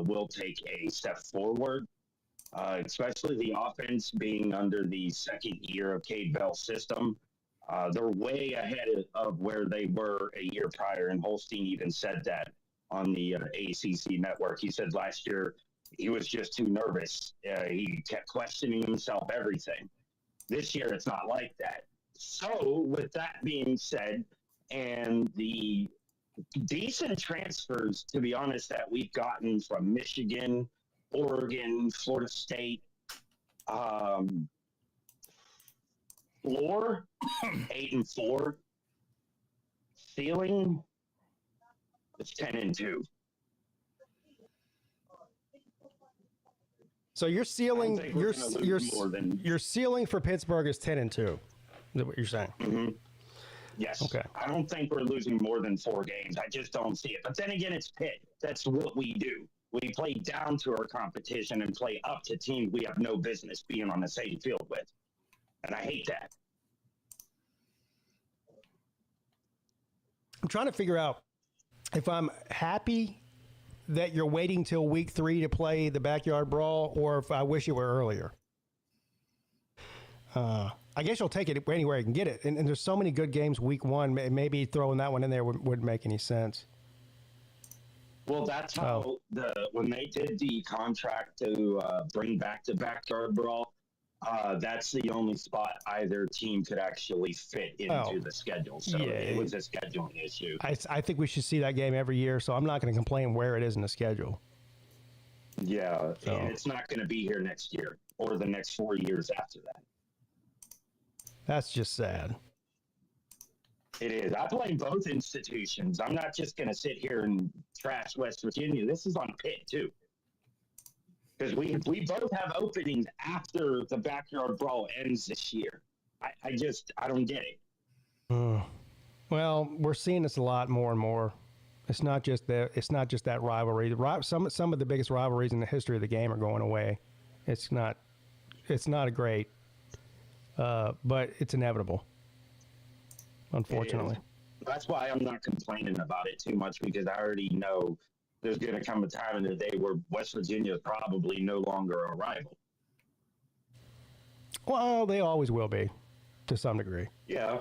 will take a step forward. Especially the offense being under the second year of Cade Bell's system. They're way ahead of where they were a year prior, and Holstein even said that on the ACC network. He said last year he was just too nervous. He kept questioning himself, everything. This year it's not like that. So with that being said, and the decent transfers, to be honest, that we've gotten from Michigan, Oregon, Florida State, floor 8-4, ceiling it's 10-2. So your ceiling, your ceiling for Pittsburgh is 10-2. Is that what you're saying? Mm-hmm. Yes. Okay. I don't think we're losing more than 4 games. I just don't see it. But then again, it's Pitt. That's what we do. We play down to our competition and play up to teams we have no business being on the same field with. And I hate that. I'm trying to figure out if I'm happy that you're waiting till week 3 to play the backyard brawl, or if I wish it were earlier. I guess you'll take it anywhere you can get it. And there's so many good games week 1. Maybe throwing that one in there wouldn't make any sense. Well, that's how when they did the contract to bring back the backyard brawl, that's the only spot either team could actually fit into the schedule. So it was a scheduling issue. I think we should see that game every year, so I'm not going to complain where it is in the schedule. Yeah, and it's not going to be here next year or the next 4 years after that. That's just sad. It is. I blame both institutions. I'm not just going to sit here and trash West Virginia. This is on Pitt, too. Because we both have openings after the backyard brawl ends this year. I don't get it. Well, we're seeing this a lot more and more. It's not just that rivalry. Some of the biggest rivalries in the history of the game are going away. It's not a great, but it's inevitable. Unfortunately. That's why I'm not complaining about it too much, because I already know there's going to come a time in the day where West Virginia is probably no longer a rival. Well, they always will be, to some degree. Yeah,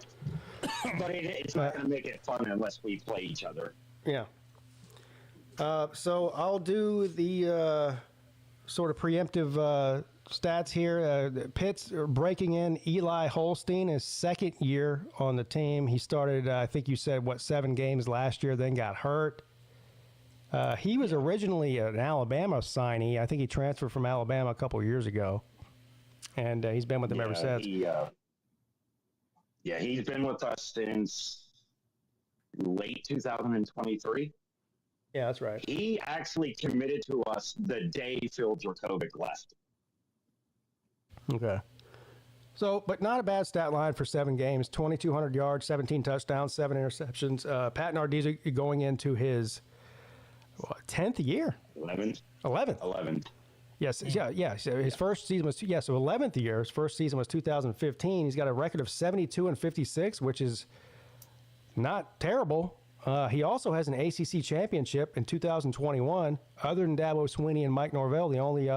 but it's not going to make it fun unless we play each other. Yeah. So I'll do the sort of preemptive stats here. Pitt's breaking in Eli Holstein, his second year on the team. He started, I think you said, 7 games last year, then got hurt. He was originally an Alabama signee. I think he transferred from Alabama a couple of years ago, and he's been with them ever since. He's been with us since late 2023. Yeah, that's right. He actually committed to us the day Phil Dracovic left. Okay. So, but not a bad stat line for 7 games, 2,200 yards, 17 touchdowns, 7 interceptions. Pat Narduzzi going into his 10th year. 11th. 11th. Yes, yeah. So his first season was, so 11th year. His first season was 2015. He's got a record of 72-56, which is not terrible. He also has an ACC championship in 2021. Other than Dabo Swinney and Mike Norvell, the only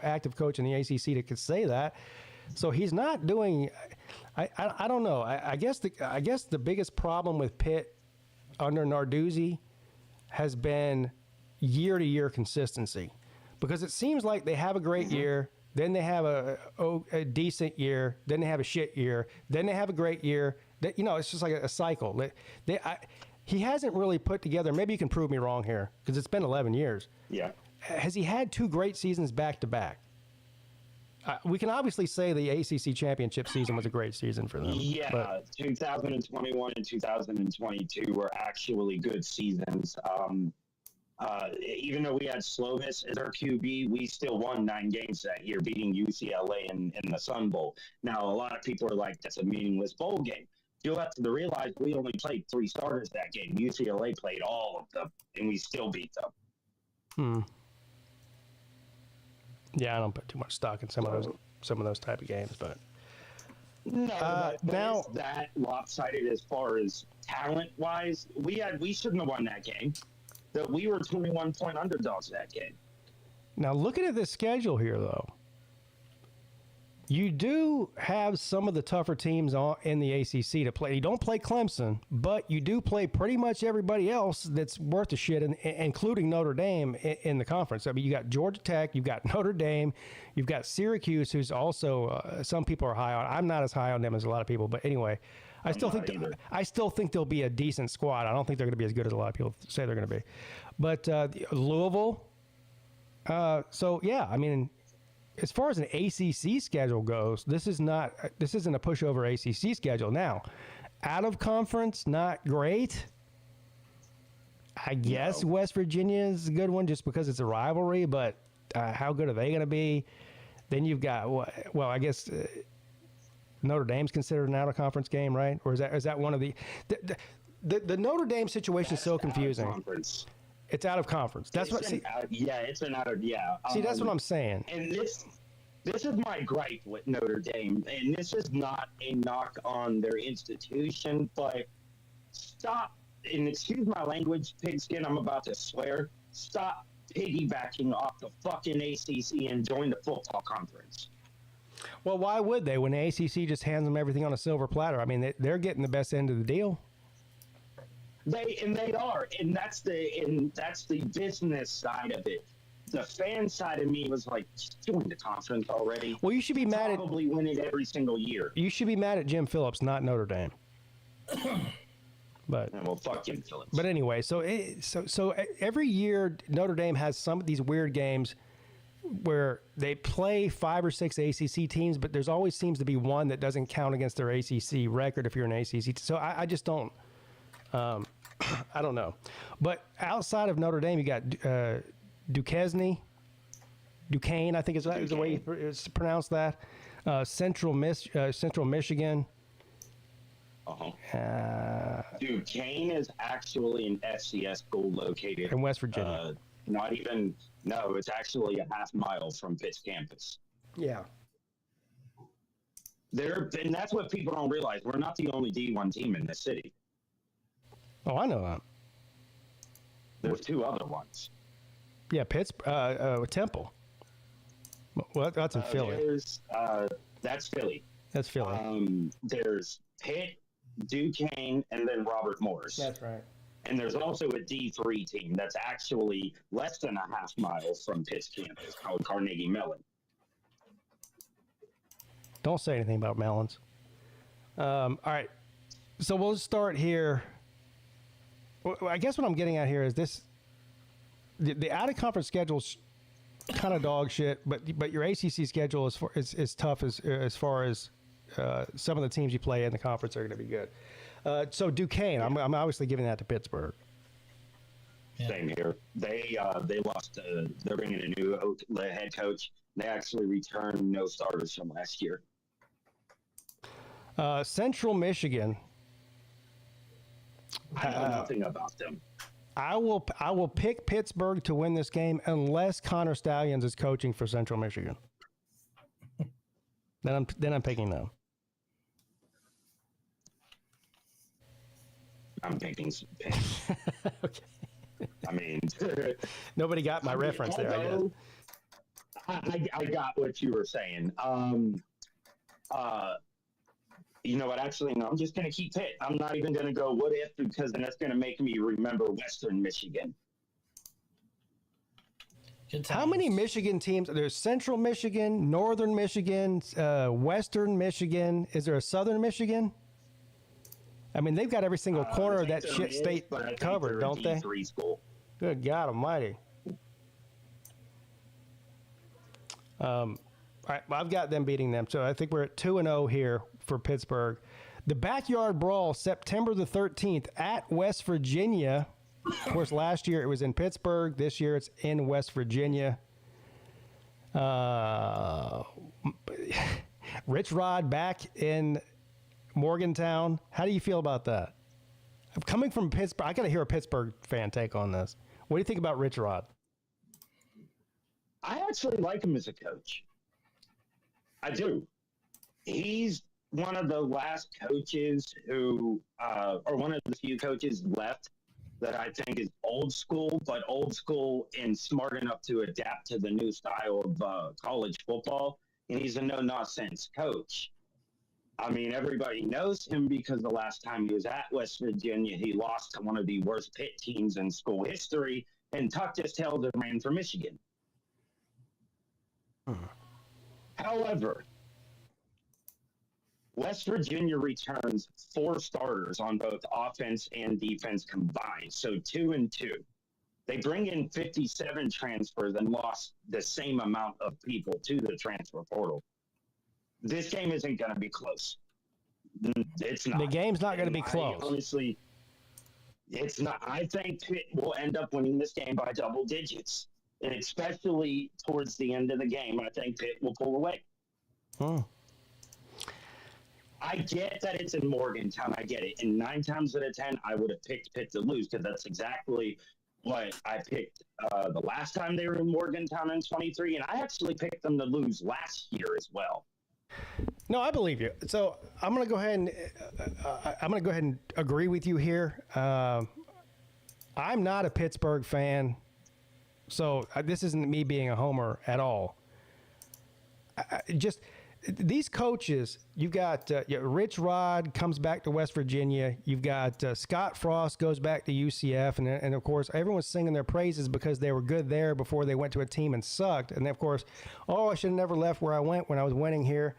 active coach in the ACC that could say that. So he's not doing. I don't know. I guess the biggest problem with Pitt under Narduzzi has been year-to-year consistency, because it seems like they have a great year, then they have a decent year, then they have a shit year, then they have a great year. It's just like a cycle. He hasn't really put together. Maybe you can prove me wrong here, because it's been 11 years. Yeah. Has he had 2 great seasons back to back? We can obviously say the ACC championship season was a great season for them. Yeah, but 2021 and 2022 were actually good seasons. Even though we had Slovis as our QB, we still won 9 games that year, beating UCLA in the Sun Bowl. Now, a lot of people are like, that's a meaningless bowl game. You'll have to realize we only played 3 starters that game. UCLA played all of them, and we still beat them. Yeah, I don't put too much stock in some of those type of games, but no. But now it's that lopsided as far as talent wise. We shouldn't have won that game. That we were 21-point underdogs that game. Now looking at this schedule here, though, you do have some of the tougher teams in the ACC to play. You don't play Clemson, but you do play pretty much everybody else that's worth a shit, including Notre Dame in the conference. I mean, you got Georgia Tech, you've got Notre Dame, you've got Syracuse, who's also some people are high on. I'm not as high on them as a lot of people, but anyway, I still think they'll be a decent squad. I don't think they're going to be as good as a lot of people say they're going to be. But Louisville. So yeah, I mean, as far as an ACC schedule goes, this isn't a pushover ACC schedule. Now, out of conference, not great. I guess West Virginia is a good one just because it's a rivalry, but how good are they going to be? Then you've got, well, I guess Notre Dame's considered an out of conference game, right? Or is that one of the Notre Dame situation is so confusing. It's out of conference. That's what. It's an out of. See, that's what I'm saying. And this is my gripe with Notre Dame, and this is not a knock on their institution, but stop. And excuse my language, pigskin. I'm about to swear. Stop piggybacking off the fucking ACC and join the football conference. Well, why would they when the ACC just hands them everything on a silver platter? I mean, they're getting the best end of the deal. They are, and that's the business side of it. The fan side of me was like, just join the conference already. Well, you should be mad probably win it every single year. You should be mad at Jim Phillips, not Notre Dame. But well, fuck Jim Phillips. But anyway, so every year Notre Dame has some of these weird games where they play 5 or 6 ACC teams, but there's always seems to be one that doesn't count against their ACC record if you're an ACC. So I just don't. I don't know. But outside of Notre Dame, you got Duquesne, I think is the way you pronounce that. Central Michigan. Duquesne is actually an FCS school located in West Virginia. It's actually a half mile from Pitt's campus. Yeah. And that's what people don't realize. We're not the only D1 team in this city. Oh, I know that. There's 2 other ones. Yeah, Temple. Well, that's in Philly. That's Philly. That's Philly. There's Pitt, Duquesne, and then Robert Morris. That's right. And there's also a D3 team that's actually less than a half mile from Pitt's campus called Carnegie Mellon. Don't say anything about Mellons. All right. So we'll start here. Well, I guess what I'm getting at here is this: the out-of-conference schedule's kind of dog shit, but your ACC schedule is tough as far as some of the teams you play in the conference are going to be good. So Duquesne, I'm obviously giving that to Pittsburgh. Yeah. Same here. They lost. They're bringing a new head coach. They actually returned no starters from last year. Central Michigan. I know nothing about them. I will pick Pittsburgh to win this game unless Connor Stallions is coaching for Central Michigan. Then I'm picking them. I'm picking Pitt. Okay. I mean, Nobody got my reference there, I guess. I got what you were saying. You know what? Actually, no, I'm just going to keep Pitt. I'm not even going to go what if, because then that's going to make me remember Western Michigan. How many Michigan teams? There's Central Michigan, Northern Michigan, Western Michigan. Is there a Southern Michigan? I mean, they've got every single corner of that shit state covered, don't they? School. Good God Almighty! All right, well, I've got them beating them, so I think we're at 2-0 here for Pittsburgh. The backyard brawl, September the 13th at West Virginia. Of course, last year it was in Pittsburgh. This year it's in West Virginia. Rich Rod back in Morgantown. How do you feel about that? Coming from Pittsburgh, I got to hear a Pittsburgh fan take on this. What do you think about Rich Rod? I actually like him as a coach. I do. He's one of the last coaches who, or one of the few coaches left that I think is old school, but old school and smart enough to adapt to the new style of college football. And he's a no-nonsense coach. I mean, everybody knows him because the last time he was at West Virginia, he lost to one of the worst Pitt teams in school history and tucked his tail and ran for Michigan. However, West Virginia returns 4 starters on both offense and defense combined, so 2-2. They bring in 57 transfers and lost the same amount of people to the transfer portal. This game isn't going to be close. It's not. The game's not going to be close. Honestly, it's not. I think Pitt will end up winning this game by double digits. And especially towards the end of the game, I think Pitt will pull away. I get that it's in Morgantown. I get it. And 9 times out of 10, I would have picked Pitt to lose because that's exactly what I picked the last time they were in Morgantown in 23. And I actually picked them to lose last year as well. No, I believe you. So I'm going to go ahead and agree with you here. I'm not a Pittsburgh fan. So this isn't me being a homer at all. Just these coaches, you've got Rich Rod comes back to West Virginia. You've got Scott Frost goes back to UCF. And of course, everyone's singing their praises because they were good there before they went to a team and sucked. And then, of course, I should have never left where I went when I was winning here.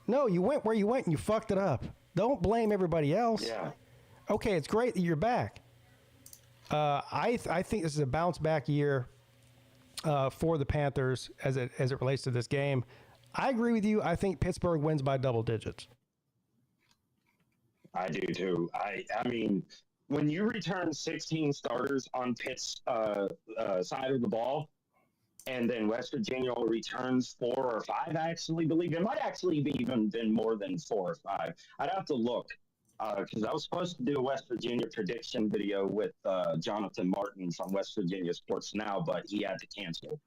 No, you went where you went and you fucked it up. Don't blame everybody else. Yeah. Okay, it's great that you're back. I think this is a bounce back year for the Panthers as it relates to this game. I agree with you. I think Pittsburgh wins by double digits. I do too. I mean, when you return 16 starters on Pitt's side of the ball, and then West Virginia returns 4 or 5, I actually believe it might actually be even been more than 4 or 5. I'd have to look. Because I was supposed to do a West Virginia prediction video with Jonathan Martin from West Virginia Sports Now, but he had to cancel.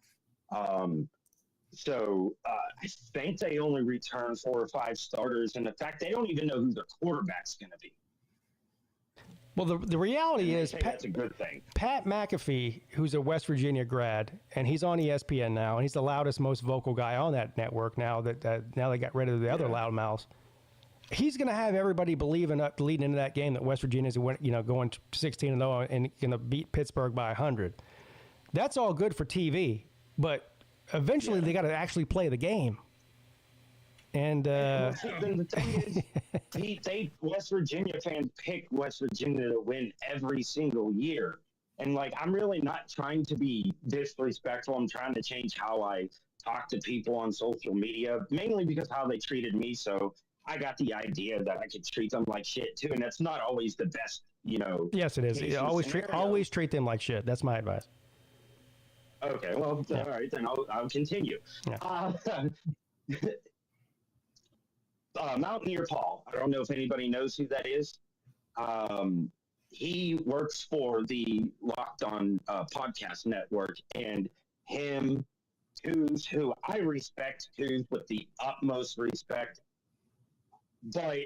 So I think they only return 4 or 5 starters. And in fact, they don't even know who their quarterback's going to be. Well, the reality is that's a good thing. Pat McAfee, who's a West Virginia grad, and he's on ESPN now, and he's the loudest, most vocal guy on that network now that now they got rid of the other loudmouths. He's going to have everybody believing up leading into that game that West Virginia's going 16-0 and going to beat Pittsburgh by 100. That's all good for TV, but eventually they got to actually play the game. And the thing is, West Virginia fans pick West Virginia to win every single year. And I'm really not trying to be disrespectful. I'm trying to change how I talk to people on social media, mainly because how they treated me. So I got the idea that I could treat them like shit too, and that's not always the best, Yes, it is. Always treat them like shit. That's my advice. Okay, well, all right, then I'll continue. Yeah. Mountaineer Paul. I don't know if anybody knows who that is. He works for the Locked On podcast network, and him, Coos, who I respect Coos with the utmost respect. But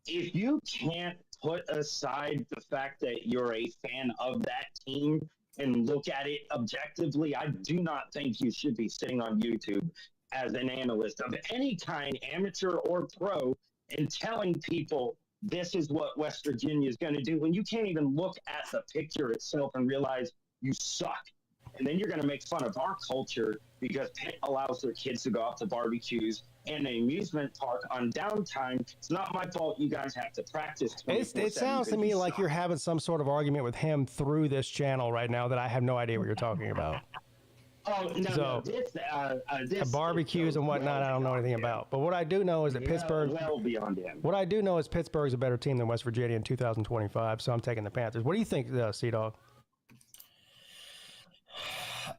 if you can't put aside the fact that you're a fan of that team and look at it objectively, I do not think you should be sitting on YouTube as an analyst of any kind, amateur or pro, and telling people this is what West Virginia is going to do when you can't even look at the picture itself and realize you suck. And then you're going to make fun of our culture because Pitt allows their kids to go out to barbecues and an amusement park on downtime. It's not my fault you guys have to practice. It sounds to me like you're having some sort of argument with him through this channel right now that I have no idea what you're talking about. Oh, no, So, this barbecues and whatnot, I don't know anything about. But what I do know is that Pittsburgh. Well beyond him. What I do know is Pittsburgh's a better team than West Virginia in 2025, so I'm taking the Panthers. What do you think, Sea-Dog?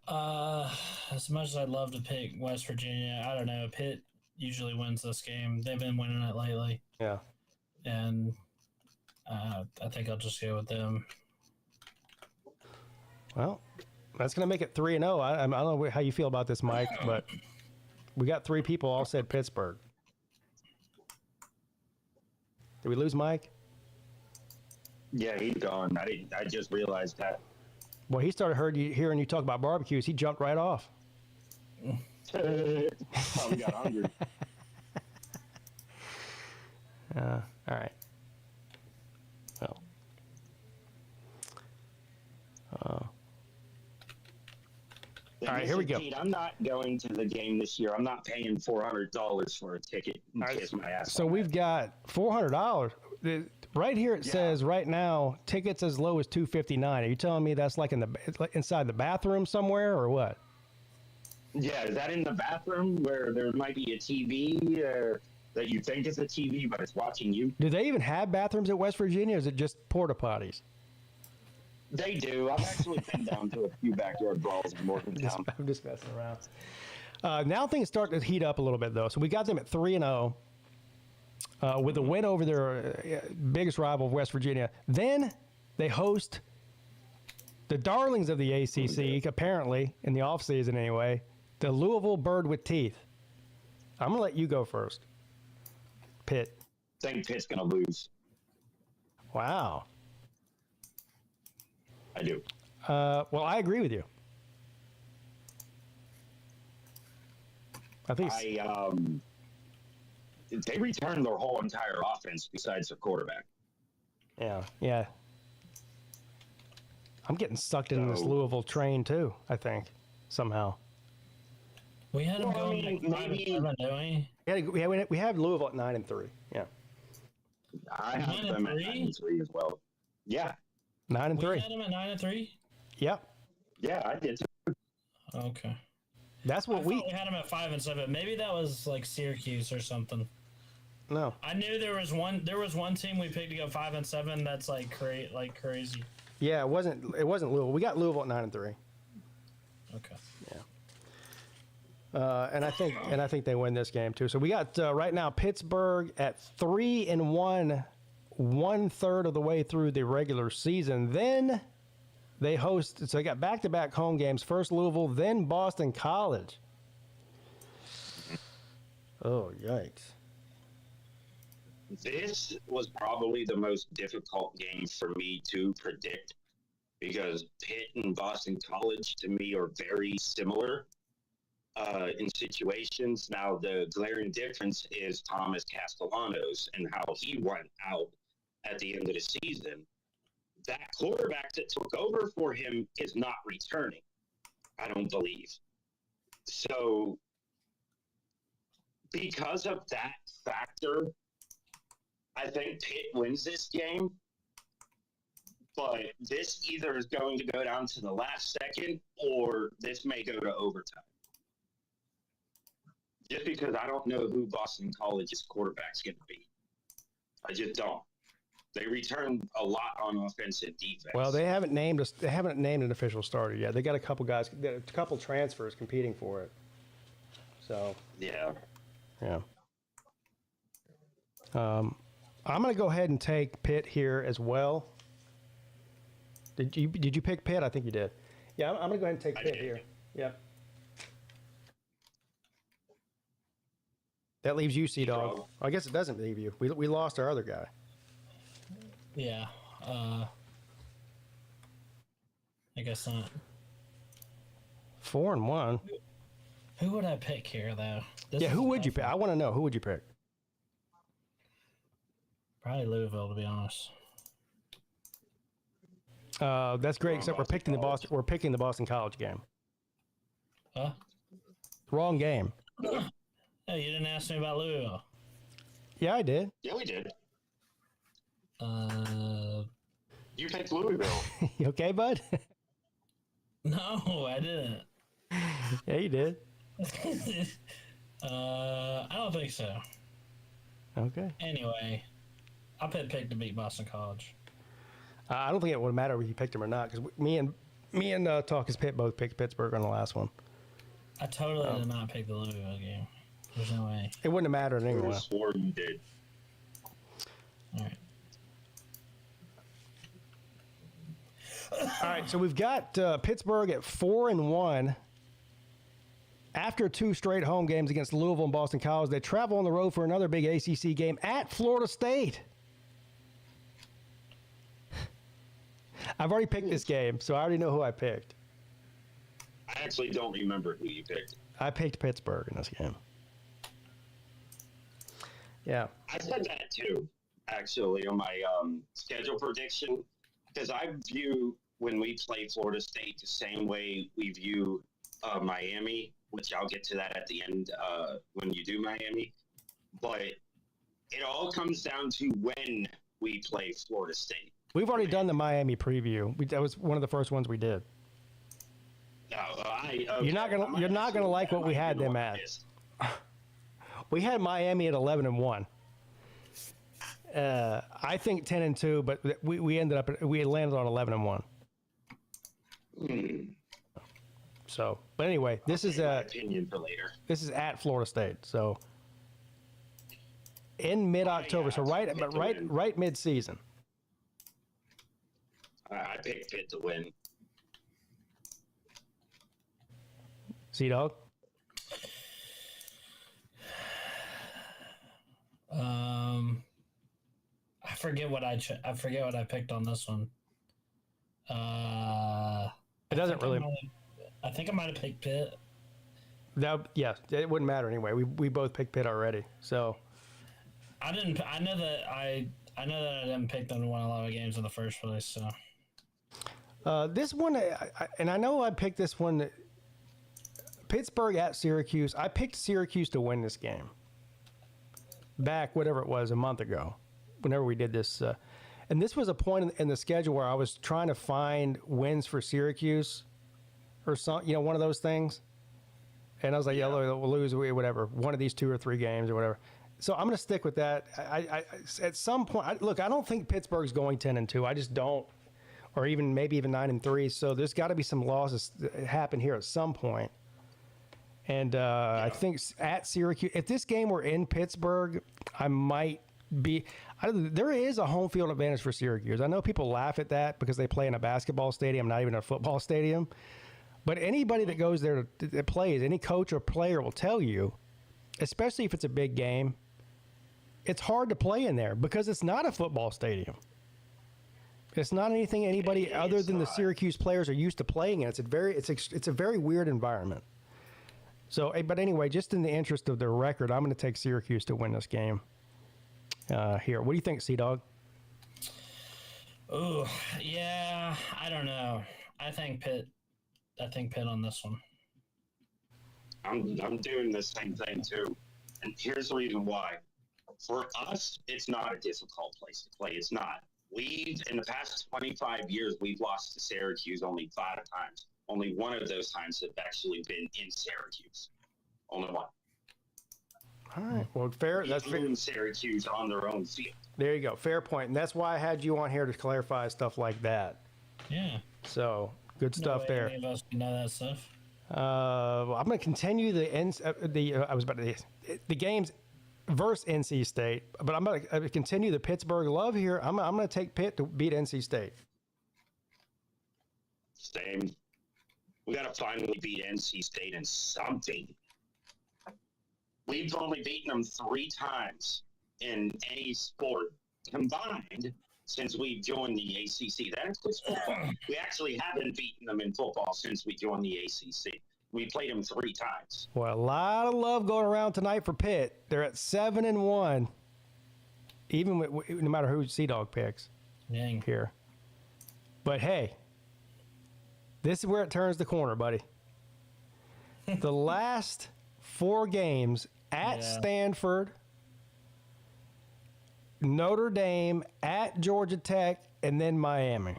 As much as I'd love to pick West Virginia, I don't know. Pitt usually wins this game. They've been winning it lately. Yeah. And I think I'll just go with them. Well, that's going to make it 3-0. I don't know how you feel about this, Mike, but we got 3 people all said Pittsburgh. Did we lose Mike? Yeah, he's gone. I just realized that. Well, he started hearing you talk about barbecues. He jumped right off. Probably got hungry. All right. Well. All right, here we go. Pete, I'm not going to the game this year. I'm not paying $400 for a ticket and kiss my ass. So we've got $400. Right here it says right now tickets as low as $259. Are you telling me that's like inside the bathroom somewhere or what? Yeah, is that in the bathroom where there might be a TV that you think is a TV but it's watching you? Do they even have bathrooms at West Virginia, or is it just porta potties? They do. I've actually been down to a few backyard brawls in Morgantown. I'm just messing around. Now things start to heat up a little bit, though. So we got them at 3-0 with a win over their biggest rival, West Virginia. Then they host the darlings of the ACC, apparently, in the offseason anyway, the Louisville Bird with Teeth. I'm going to let you go first. Pitt. I think Pitt's going to lose. Wow. I do. Well, I agree with you. I think they returned their whole entire offense besides their quarterback. Yeah. I'm getting sucked into this Louisville train too, I think, somehow. We had them going maybe, don't we? We have Louisville at 9-3. Yeah. I have them at 9-3 as well. Yeah. 9-3. We had them at 9-3? Yep. Yeah, I did too. Okay. That's what we had them at 5-7. Maybe that was like Syracuse or something. No. I knew there was one team we picked to go 5-7 that's like crazy. Yeah, it wasn't Louisville. We got Louisville at 9-3. Okay. Yeah. And I think they win this game too. So we got right now Pittsburgh at 3-1, 1/3 of the way through the regular season. Then they host. So they got back-to-back home games. First Louisville, then Boston College. Oh, yikes. This was probably the most difficult game for me to predict because Pitt and Boston College to me are very similar in situations. Now, the glaring difference is Thomas Castellanos and how he went out at the end of the season. That quarterback that took over for him is not returning, I don't believe. So, because of that factor, I think Pitt wins this game, but this either is going to go down to the last second or this may go to overtime. Just because I don't know who Boston College's quarterback's going to be. I just don't. They returned a lot on offense and defense. Well, they haven't named an official starter yet. They got a couple guys, a couple transfers competing for it. So yeah. I'm going to go ahead and take Pitt here as well. Did you pick Pitt? I think you did. Yeah, I'm going to go ahead and take Pitt here. Yep. That leaves you, C-Dog. I guess it doesn't leave you. We lost our other guy. Yeah. I guess not. 4-1. Who would I pick here, though? Who would you pick? I want to know. Who would you pick? Probably Louisville, to be honest. That's great, except we're picking the Boston College game. Huh? Wrong game. Hey, you didn't ask me about Louisville. Yeah, I did. Yeah, we did. You picked Louisville. You okay, bud? No, I didn't. Yeah, you did. I don't think so. Okay. Anyway, I picked Pitt to beat Boston College. I don't think it would matter if you picked him or not, because me and Talkus Pitt both picked Pittsburgh on the last one. I totally did not pick the Louisville game. There's no way. It wouldn't have mattered anyway. I swore you did. All right. All right, so we've got Pittsburgh at 4-1. After 2 straight home games against Louisville and Boston College, they travel on the road for another big ACC game at Florida State. I've already picked this game, so I already know who I picked. I actually don't remember who you picked. I picked Pittsburgh in this game. Yeah. I said that too, actually, on my schedule prediction, because I view when we play Florida State the same way we view Miami, which I'll get to that at the end when you do Miami. But it all comes down to when we play Florida State. We've already done the Miami preview. That was one of the first ones we did. No, okay. You're not gonna like what we had them at. We had Miami at 11-1. I think 10-2, but we landed on 11-1. So, but anyway, this is my opinion for later. This is at Florida State, so in mid-October, so right mid-season. I picked Pitt to win. C-Dog? I forget what I picked on this one. It doesn't really. I think I might have picked Pitt. Yeah, it wouldn't matter anyway. We both picked Pitt already, so. I didn't. I know that I didn't pick them to win a lot of games in the first place. So. This one, and I know I picked this one. Pittsburgh at Syracuse. I picked Syracuse to win this game. Back, whatever it was, a month ago, whenever we did this. And this was a point in the schedule where I was trying to find wins for Syracuse or some, one of those things. And I was like, yeah, we'll lose, whatever, one of these 2 or 3 games or whatever. So I'm going to stick with that. I at some point, I don't think Pittsburgh's going 10-2. I just don't, or maybe even 9-3. So there's got to be some losses that happen here at some point. And I think at Syracuse, if this game were in Pittsburgh, I might be. There is a home field advantage for Syracuse. I know people laugh at that because they play in a basketball stadium, not even a football stadium. But anybody that goes there that plays, any coach or player will tell you, especially if it's a big game, it's hard to play in there because it's not a football stadium. It's not anything anybody other than the Syracuse players are used to playing in. It's a very weird environment. So, but anyway, just in the interest of their record, I'm going to take Syracuse to win this game. Here, what do you think, C-Dog? Oh, yeah, I don't know. I think Pitt on this one. I'm doing the same thing too, and here's the reason why. For us, it's not a difficult place to play. It's not. In the past 25 years, we've lost to Syracuse only 5 times. Only one of those times have actually been in Syracuse. Only one. All right. Well, fair. That's fair. In Syracuse on their own field. There you go. Fair point. And that's why I had you on here to clarify stuff like that. Yeah. So good stuff there. Any of us know that stuff. I'm going to continue the games versus NC State. But I'm going to continue the Pittsburgh love here. I'm going to take Pitt to beat NC State. Same. We got to finally beat NC State in something. We've only beaten them 3 times in any sport combined since we've joined the ACC. That includes football. We actually haven't beaten them in football since we joined the ACC. We played them 3 times. Well, a lot of love going around tonight for Pitt. They're at 7-1, even with, no matter who Sea Dog picks. Dang. Here. But hey, this is where it turns the corner, buddy. The last 4 games at Stanford, Notre Dame, at Georgia Tech, and then Miami.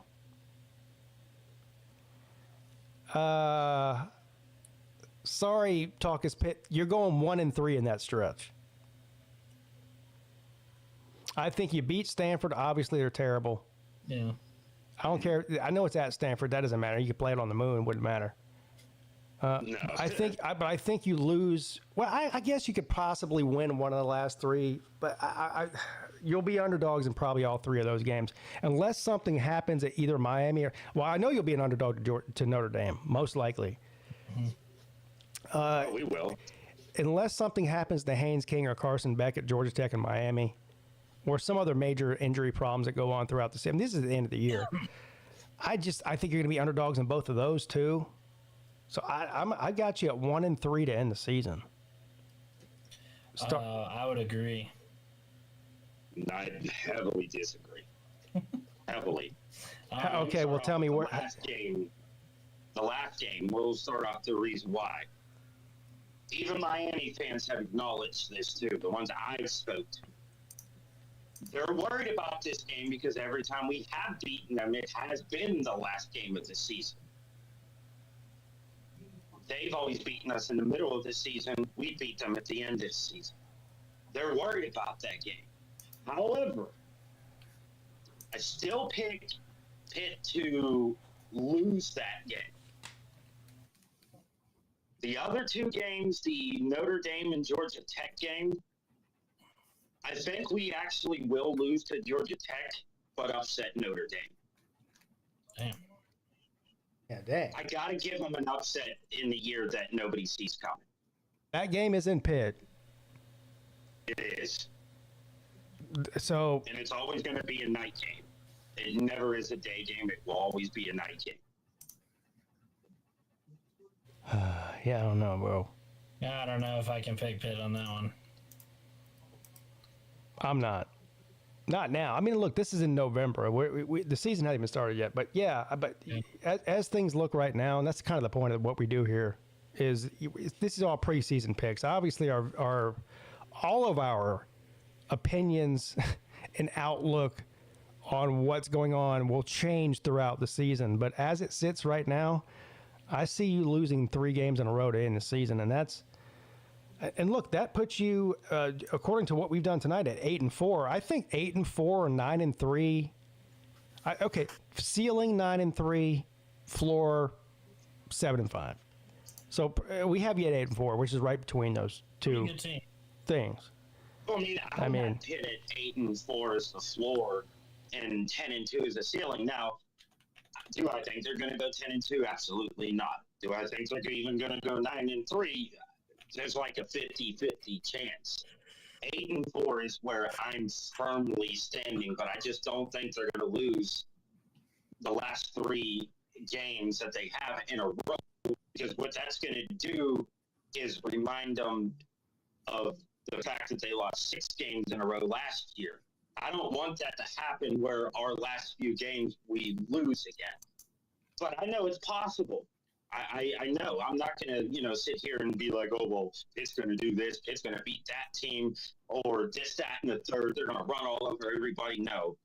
Sorry, Talkus Pitt. You're going 1-3 in that stretch. I think you beat Stanford. Obviously, they're terrible. Yeah. I don't care. I know it's at Stanford. That doesn't matter. You could play it on the moon. Wouldn't matter. No. But I think you lose. Well, I guess you could possibly win one of the last 3, but you'll be underdogs in probably all 3 of those games, unless something happens at either Miami or. Well, I know you'll be an underdog to Notre Dame, most likely. We will. Unless something happens to Haynes King or Carson Beck at Georgia Tech and Miami, or some other major injury problems that go on throughout the season. This is the end of the year. I think you're going to be underdogs in both of those too. So I got you at 1-3 to end the season. I would agree. I heavily disagree. Heavily. Okay, well, tell me what. The last game, we'll start off the reason why. Even Miami fans have acknowledged this too, the ones I've spoke to. They're worried about this game because every time we have beaten them, it has been the last game of the season. They've always beaten us in the middle of the season. We beat them at the end of the season. They're worried about that game. However, I still pick Pitt to lose that game. The other 2 games, the Notre Dame and Georgia Tech game, I think we actually will lose to Georgia Tech, but upset Notre Dame. Damn. Yeah, dang. I got to give them an upset in the year that nobody sees coming. That game is in Pitt. It is. So. And it's always going to be a night game. It never is a day game. It will always be a night game. Yeah, I don't know, bro. Yeah, I don't know if I can pick Pitt on that one. I'm not. Not now. I mean, look, this is in November. The season hasn't even started yet. But yeah, as things look right now, and that's kind of the point of what we do here, is this is all preseason picks. Obviously, all of our opinions and outlook on what's going on will change throughout the season. But as it sits right now, I see you losing 3 games in a row to end the season, and that's. And look, that puts you, according to what we've done tonight, at 8-4. I think 8-4 or 9-3. Okay, ceiling 9-3, floor 7-5. So we have you at 8-4, which is right between those 2 things. Well, I mean, Pitt at 8-4 is the floor, and 10-2 is the ceiling. Now, do I think they're going to go 10-2? Absolutely not. Do I think they're even going to go 9-3? There's like a 50-50 chance. 8-4 is where I'm firmly standing, but I just don't think they're going to lose the last 3 games that they have in a row, because what that's going to do is remind them of the fact that they lost 6 games in a row last year. I don't want that to happen where our last few games we lose again. But I know it's possible. I know. I'm not going to, sit here and be like, oh, well, Pitt's going to do this. Pitt's going to beat that team or this, that, and the third. They're going to run all over everybody. No.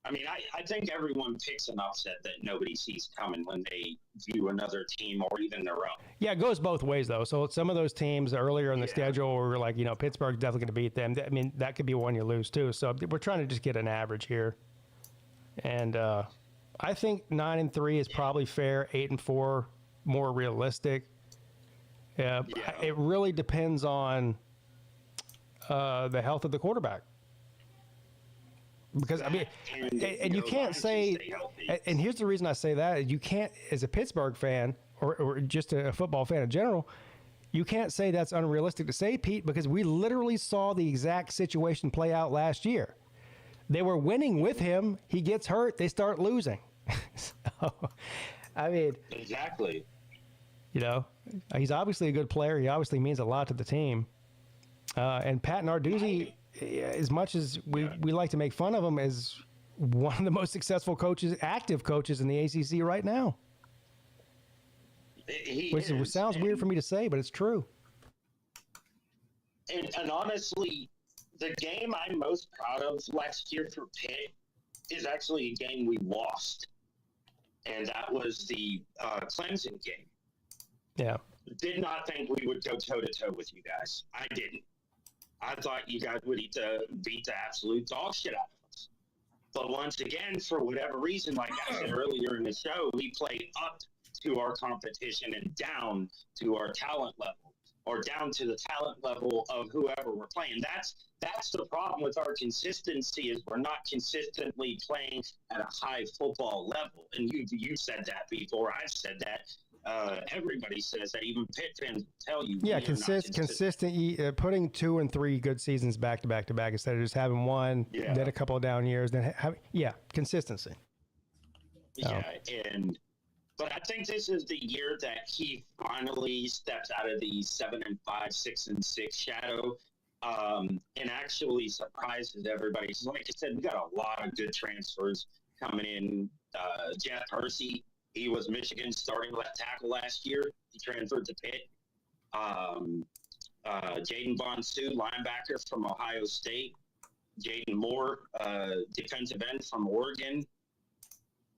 I mean, I think everyone picks an upset that nobody sees coming when they view another team or even their own. Yeah, it goes both ways, though. So some of those teams earlier in the schedule were like, Pittsburgh's definitely going to beat them. I mean, that could be one you lose, too. So we're trying to just get an average here. And I think 9-3 is probably fair. 8-4 more realistic. It really depends on the health of the quarterback. Because I mean, and you can't say, and here's the reason I say that: you can't, as a Pittsburgh fan or just a football fan in general, you can't say that's unrealistic to say, Pete, because we literally saw the exact situation play out last year. They were winning with him. He gets hurt. They start losing. So, I mean, exactly. You know, he's obviously a good player. He obviously means a lot to the team. And Pat Narduzzi, as much as we like to make fun of him, is one of the most successful coaches, active coaches in the ACC right now. Which sounds weird for me to say, but it's true. And honestly, the game I'm most proud of last year for Pitt is actually a game we lost. And that was the Clemson game. Yeah. Did not think we would go toe-to-toe with you guys. I didn't. I thought you guys would beat the absolute dog shit out of us. But once again, for whatever reason, like I said earlier in the show, we played up to our competition and down to our talent level, or down to the talent level of whoever we're playing. That's the problem with our consistency, is we're not consistently playing at a high football level. And you said that before. I've said that. Everybody says that. Even Pitt fans tell you. Yeah, consistent. Putting 2 and 3 good seasons back to back to back instead of just having one, then a couple of down years, then consistency. Yeah, but I think this is the year that he finally steps out of the 7-5, 6-6 shadow, and actually surprises everybody. So like I said, we got a lot of good transfers coming in. Jeff Hersey. He was Michigan's starting left tackle last year. He transferred to Pitt. Jaden Bonsu, linebacker from Ohio State. Jaden Moore, defensive end from Oregon.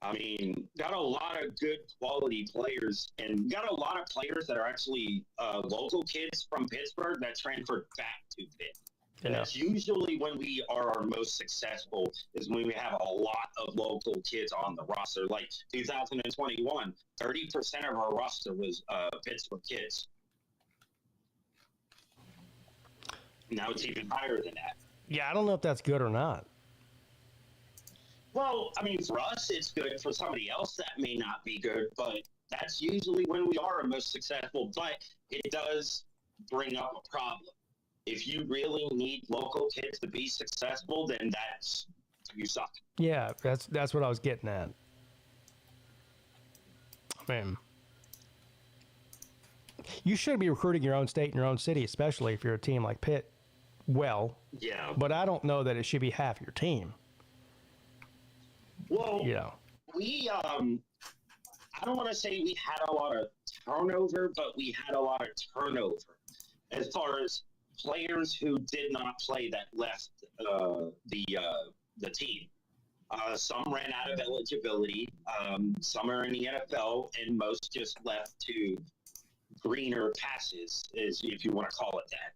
I mean, got a lot of good quality players, and got a lot of players that are actually local kids from Pittsburgh that transferred back to Pitt. And that's usually when we are our most successful, is when we have a lot of local kids on the roster. Like 2021, 30% of our roster was Pittsburgh kids. Now it's even higher than that. Yeah, I don't know if that's good or not. Well, I mean, for us, it's good. For somebody else, that may not be good, but that's usually when we are our most successful. But it does bring up a problem. If you really need local kids to be successful, then you suck. Yeah, that's what I was getting at. Man, you should be recruiting your own state and your own city, especially if you're a team like Pitt. Well, yeah, but I don't know that it should be half your team. Well, we I don't want to say we had a lot of turnover, but we had a lot of turnover as far as players who did not play that left the team. Some ran out of eligibility. Some are in the NFL, and most just left to greener passes, if you want to call it that.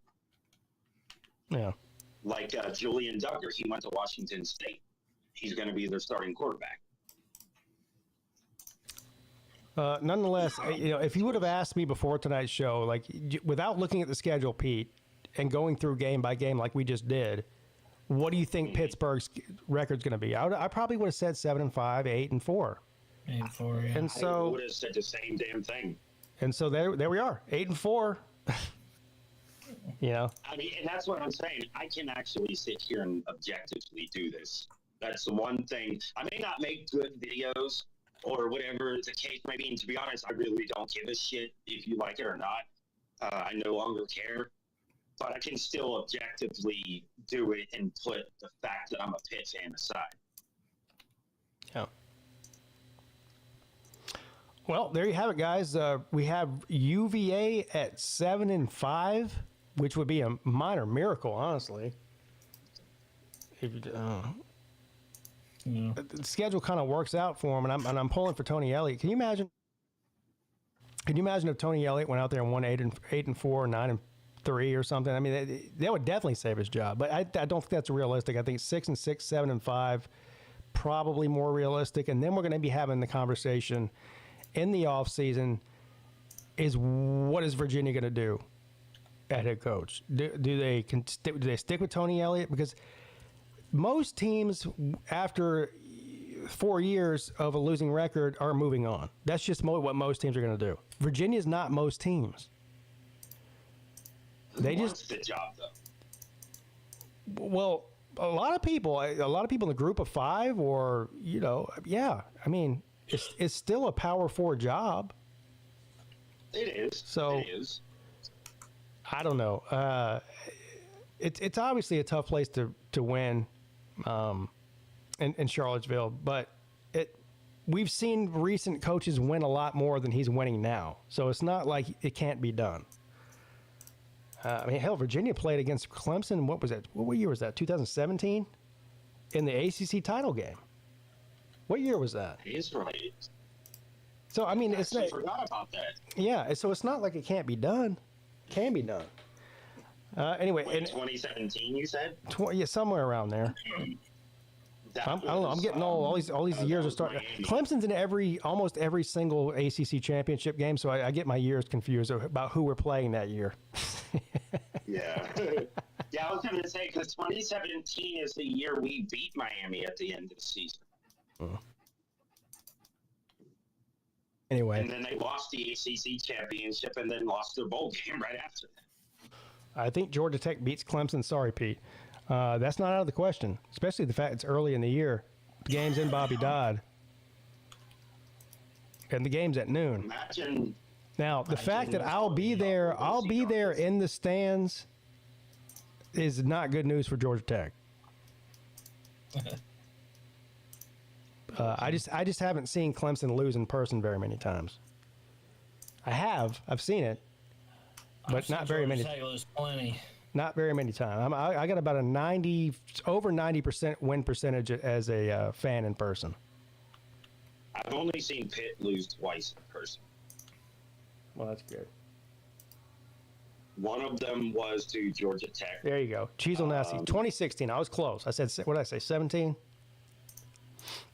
Yeah. Like Julian Duggar, he went to Washington State. He's going to be their starting quarterback. Nonetheless, if you would have asked me before tonight's show, like without looking at the schedule, Pete, and going through game by game like we just did, what do you think Pittsburgh's record's going to be? I probably would have said 7-5, 8-4. 8-4, yeah. And so I would have said the same damn thing. And so there we are, 8-4. I mean, and that's what I'm saying. I can actually sit here and objectively do this. That's the one thing. I may not make good videos or whatever the case may be. And to be honest, I really don't give a shit if you like it or not. I no longer care. But I can still objectively do it and put the fact that I'm a Pitt fan aside. Yeah. Well, there you have it, guys. We have UVA at 7-5, which would be a minor miracle, honestly. If the schedule kind of works out for him, and I'm pulling for Tony Elliott. Can you imagine? If Tony Elliott went out there and won 8-4, 9-3 or something? I mean, that would definitely save his job. But I don't think that's realistic. I think 6-6, 7-5, probably more realistic. And then we're going to be having the conversation in the offseason is what is Virginia going to do at head coach? Do they stick with Tony Elliott? Because most teams, after 4 years of a losing record, are moving on. That's just what most teams are going to do. Virginia's not most teams. They wants the job, though? Well, a lot of people in the group of five, or I mean, it's still a Power 4 job. It is. So it is. I don't know. It's obviously a tough place to win in Charlottesville, but we've seen recent coaches win a lot more than he's winning now. So it's not like it can't be done. I mean, hell, Virginia played against Clemson. What was that? What year was that? 2017? In the ACC title game. What year was that? He's right. So, I mean, I forgot about that. Yeah, so it's not like it can't be done. It can be done. Anyway. In 2017, you said? Yeah, somewhere around there. I don't know. I'm getting old. All these years are starting. Clemson's in almost every single ACC championship game, so I get my years confused about who we're playing that year. Yeah. Yeah, I was going to say, because 2017 is the year we beat Miami at the end of the season. Anyway. And then they lost the ACC championship and then lost their bowl game right after that. I think Georgia Tech beats Clemson. Sorry, Pete. That's not out of the question, especially the fact it's early in the year. The game's in Bobby Dodd. And the game's at noon. Now, the fact that I'll be there in the stands is not good news for Georgia Tech. I just haven't seen Clemson lose in person very many times. I've seen it, but not very many. Plenty. Not very many times. I got about over 90% win percentage as a fan in person. I've only seen Pitt lose twice in person. Well, that's good. One of them was to Georgia Tech. There you go. Cheezel Nasty. 2016. I was close. I said, what did I say, 17?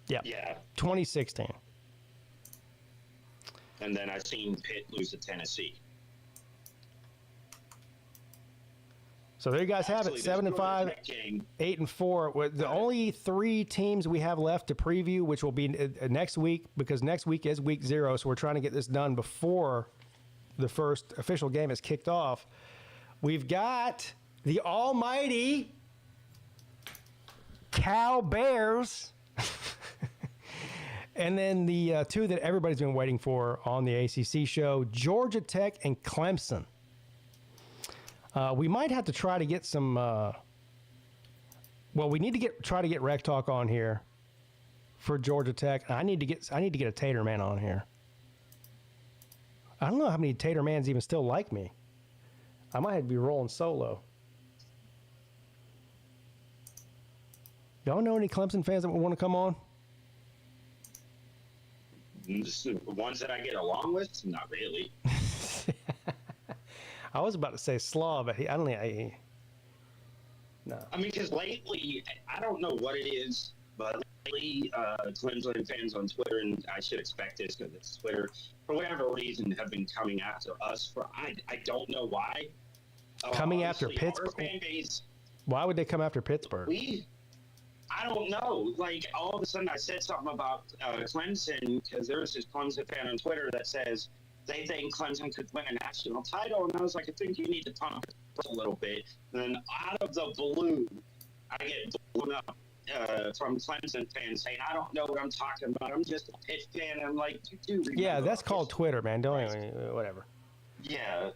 Yeah. Yeah. 2016. And then I've seen Pitt lose to Tennessee. So there you guys have it. 7-5, 8-4. The only 3 teams we have left to preview, which will be next week, because next week is week 0. So we're trying to get this done before the first official game is kicked off. We've got the almighty Cal Bears. And then the 2 that everybody's been waiting for on the ACC show, Georgia Tech and Clemson. We might have to try to get some. We need to try to get Rec Talk on here for Georgia Tech. I need to get a Tater Man on here. I don't know how many Tater Mans even still like me. I might have to be rolling solo. Y'all know any Clemson fans that would want to come on? The ones that I get along with, not really. I was about to say Slaw, but I don't know. No. I mean, because lately, I don't know what it is, but lately, Clemson fans on Twitter, and I should expect this because it's Twitter, for whatever reason, have been coming after us. I don't know why. Coming after Pittsburgh? Fan base, why would they come after Pittsburgh? I don't know. Like, all of a sudden, I said something about Clemson because there was this Clemson fan on Twitter that says they think Clemson could win a national title. And I was like, I think you need to pump it a little bit. And then out of the blue, I get blown up from Clemson fans saying, I don't know what I'm talking about. I'm just a Pitt fan. I'm like, you do remember. Yeah, that's called Twitter, man. Don't even, whatever. Yeah.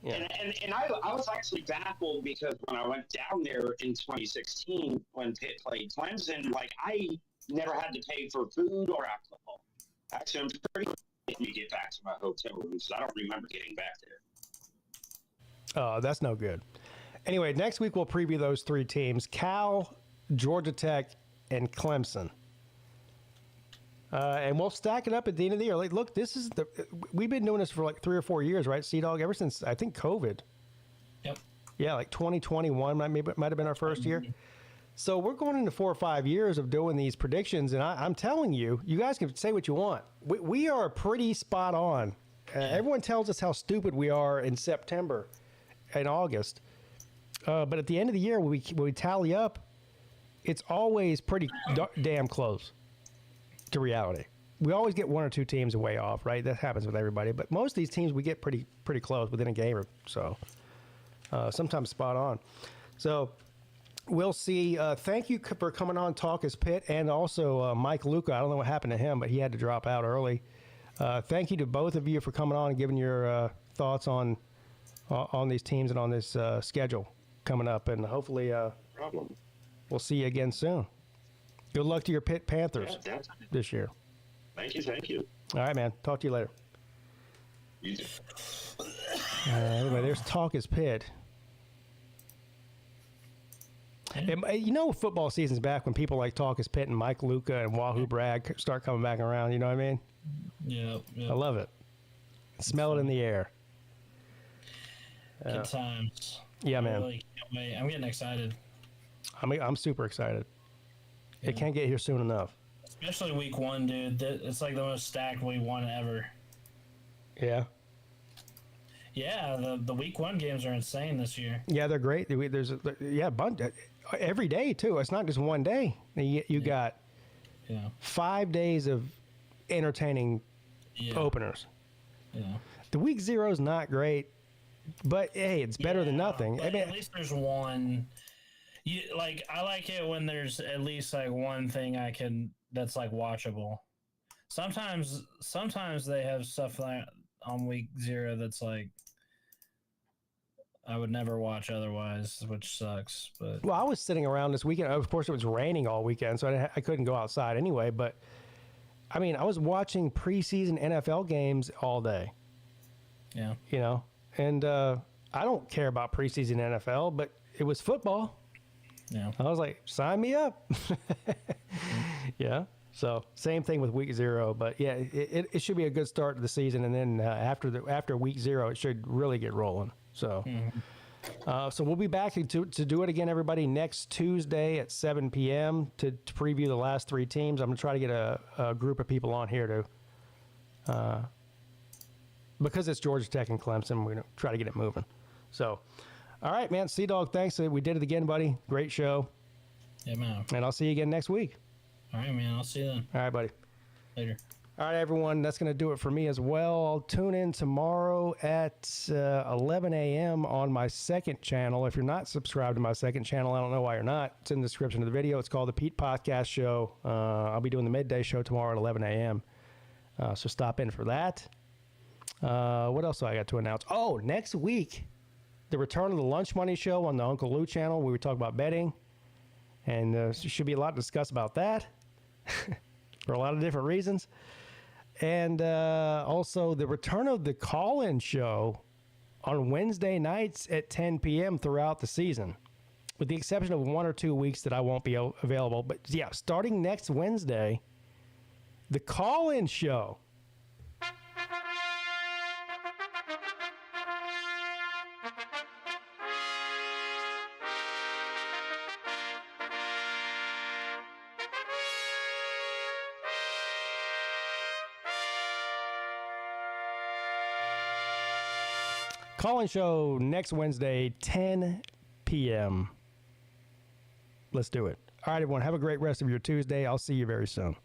Yeah. And I was actually baffled because when I went down there in 2016 when Pitt played Clemson, like, I never had to pay for food or alcohol. Actually, I'm pretty sure you get back to my hotel room, so I don't remember getting back there. Oh, that's no good. Anyway, next week we'll preview those 3 teams: Cal, Georgia Tech, and Clemson. And we'll stack it up at the end of the year. Like, look, we've been doing this for like 3 or 4 years, right, Sea-Dog? Ever since, I think, COVID. Yep. Yeah, like 2021 might have been our first year. So we're going into 4 or 5 years of doing these predictions, and I'm telling you, you guys can say what you want. We are pretty spot on. Everyone tells us how stupid we are in September, in August. But at the end of the year, when we tally up, it's always pretty damn close to reality. We always get one or two teams way off, right? That happens with everybody. But most of these teams, we get pretty close within a game or so. Sometimes spot on. So we'll see. Thank you for coming on Talk is Pitt, and also Mike Luca. I don't know what happened to him, but he had to drop out early. Thank you to both of you for coming on and giving your thoughts on these teams and on this schedule coming up. And hopefully we'll see you again soon. Good luck to your Pitt Panthers this year. Thank you. All right, man. Talk to you later. You too. Anyway, there's Talk is Pitt. And, you know, football season's back when people like Talk is Pitt and Mike Luca and Wahoo Bragg start coming back around. You know what I mean? Yeah. I love it. Smell it in the air. Good times. Yeah, man. I really can't wait. I'm getting excited. I'm super excited. Yeah. It can't get here soon enough. Especially week 1, dude. It's like the most stacked week 1 ever. Yeah. Yeah, the week 1 games are insane this year. Yeah, they're great. There's a bunch every day too. It's not just one day. You got 5 days of entertaining openers. Yeah. The week 0 is not great, but hey, it's better than nothing. But at least there's one. I like it when there's at least like one thing that's like watchable. Sometimes they have stuff like on week 0 that's like I would never watch otherwise, which sucks. But well, I was sitting around this weekend. Of course, it was raining all weekend, so I couldn't go outside anyway. But I mean, I was watching preseason NFL games all day. Yeah, you know, and I don't care about preseason NFL, but it was football. Yeah, I was like, sign me up. Yeah. So same thing with week 0, but yeah, it should be a good start to the season, and then after week 0, it should really get rolling. So, so we'll be back to do it again, everybody, next Tuesday at 7 p.m. to preview the last 3 teams. I'm gonna try to get a group of people on here to, because it's Georgia Tech and Clemson, we're gonna try to get it moving. So, all right, man, Sea-Dog, thanks. We did it again, buddy. Great show. Yeah, man. And I'll see you again next week. All right, man. I'll see you then. All right, buddy. Later. All right, everyone. That's going to do it for me as well. I'll tune in tomorrow at 11 a.m. on my second channel. If you're not subscribed to my second channel, I don't know why you're not. It's in the description of the video. It's called the Peete Podcast Show. I'll be doing the midday show tomorrow at 11 a.m. So stop in for that. What else do I got to announce? Oh, next week, the return of the Lunch Money Show on the Uncle Lou channel. We were talking about betting. And there should be a lot to discuss about that for a lot of different reasons. And also the return of the call-in show on Wednesday nights at 10 p.m. throughout the season, with the exception of 1 or 2 weeks that I won't be available. But yeah, starting next Wednesday, the call-in show. Call-in show next Wednesday, 10 p.m. Let's do it. All right, everyone. Have a great rest of your Tuesday. I'll see you very soon.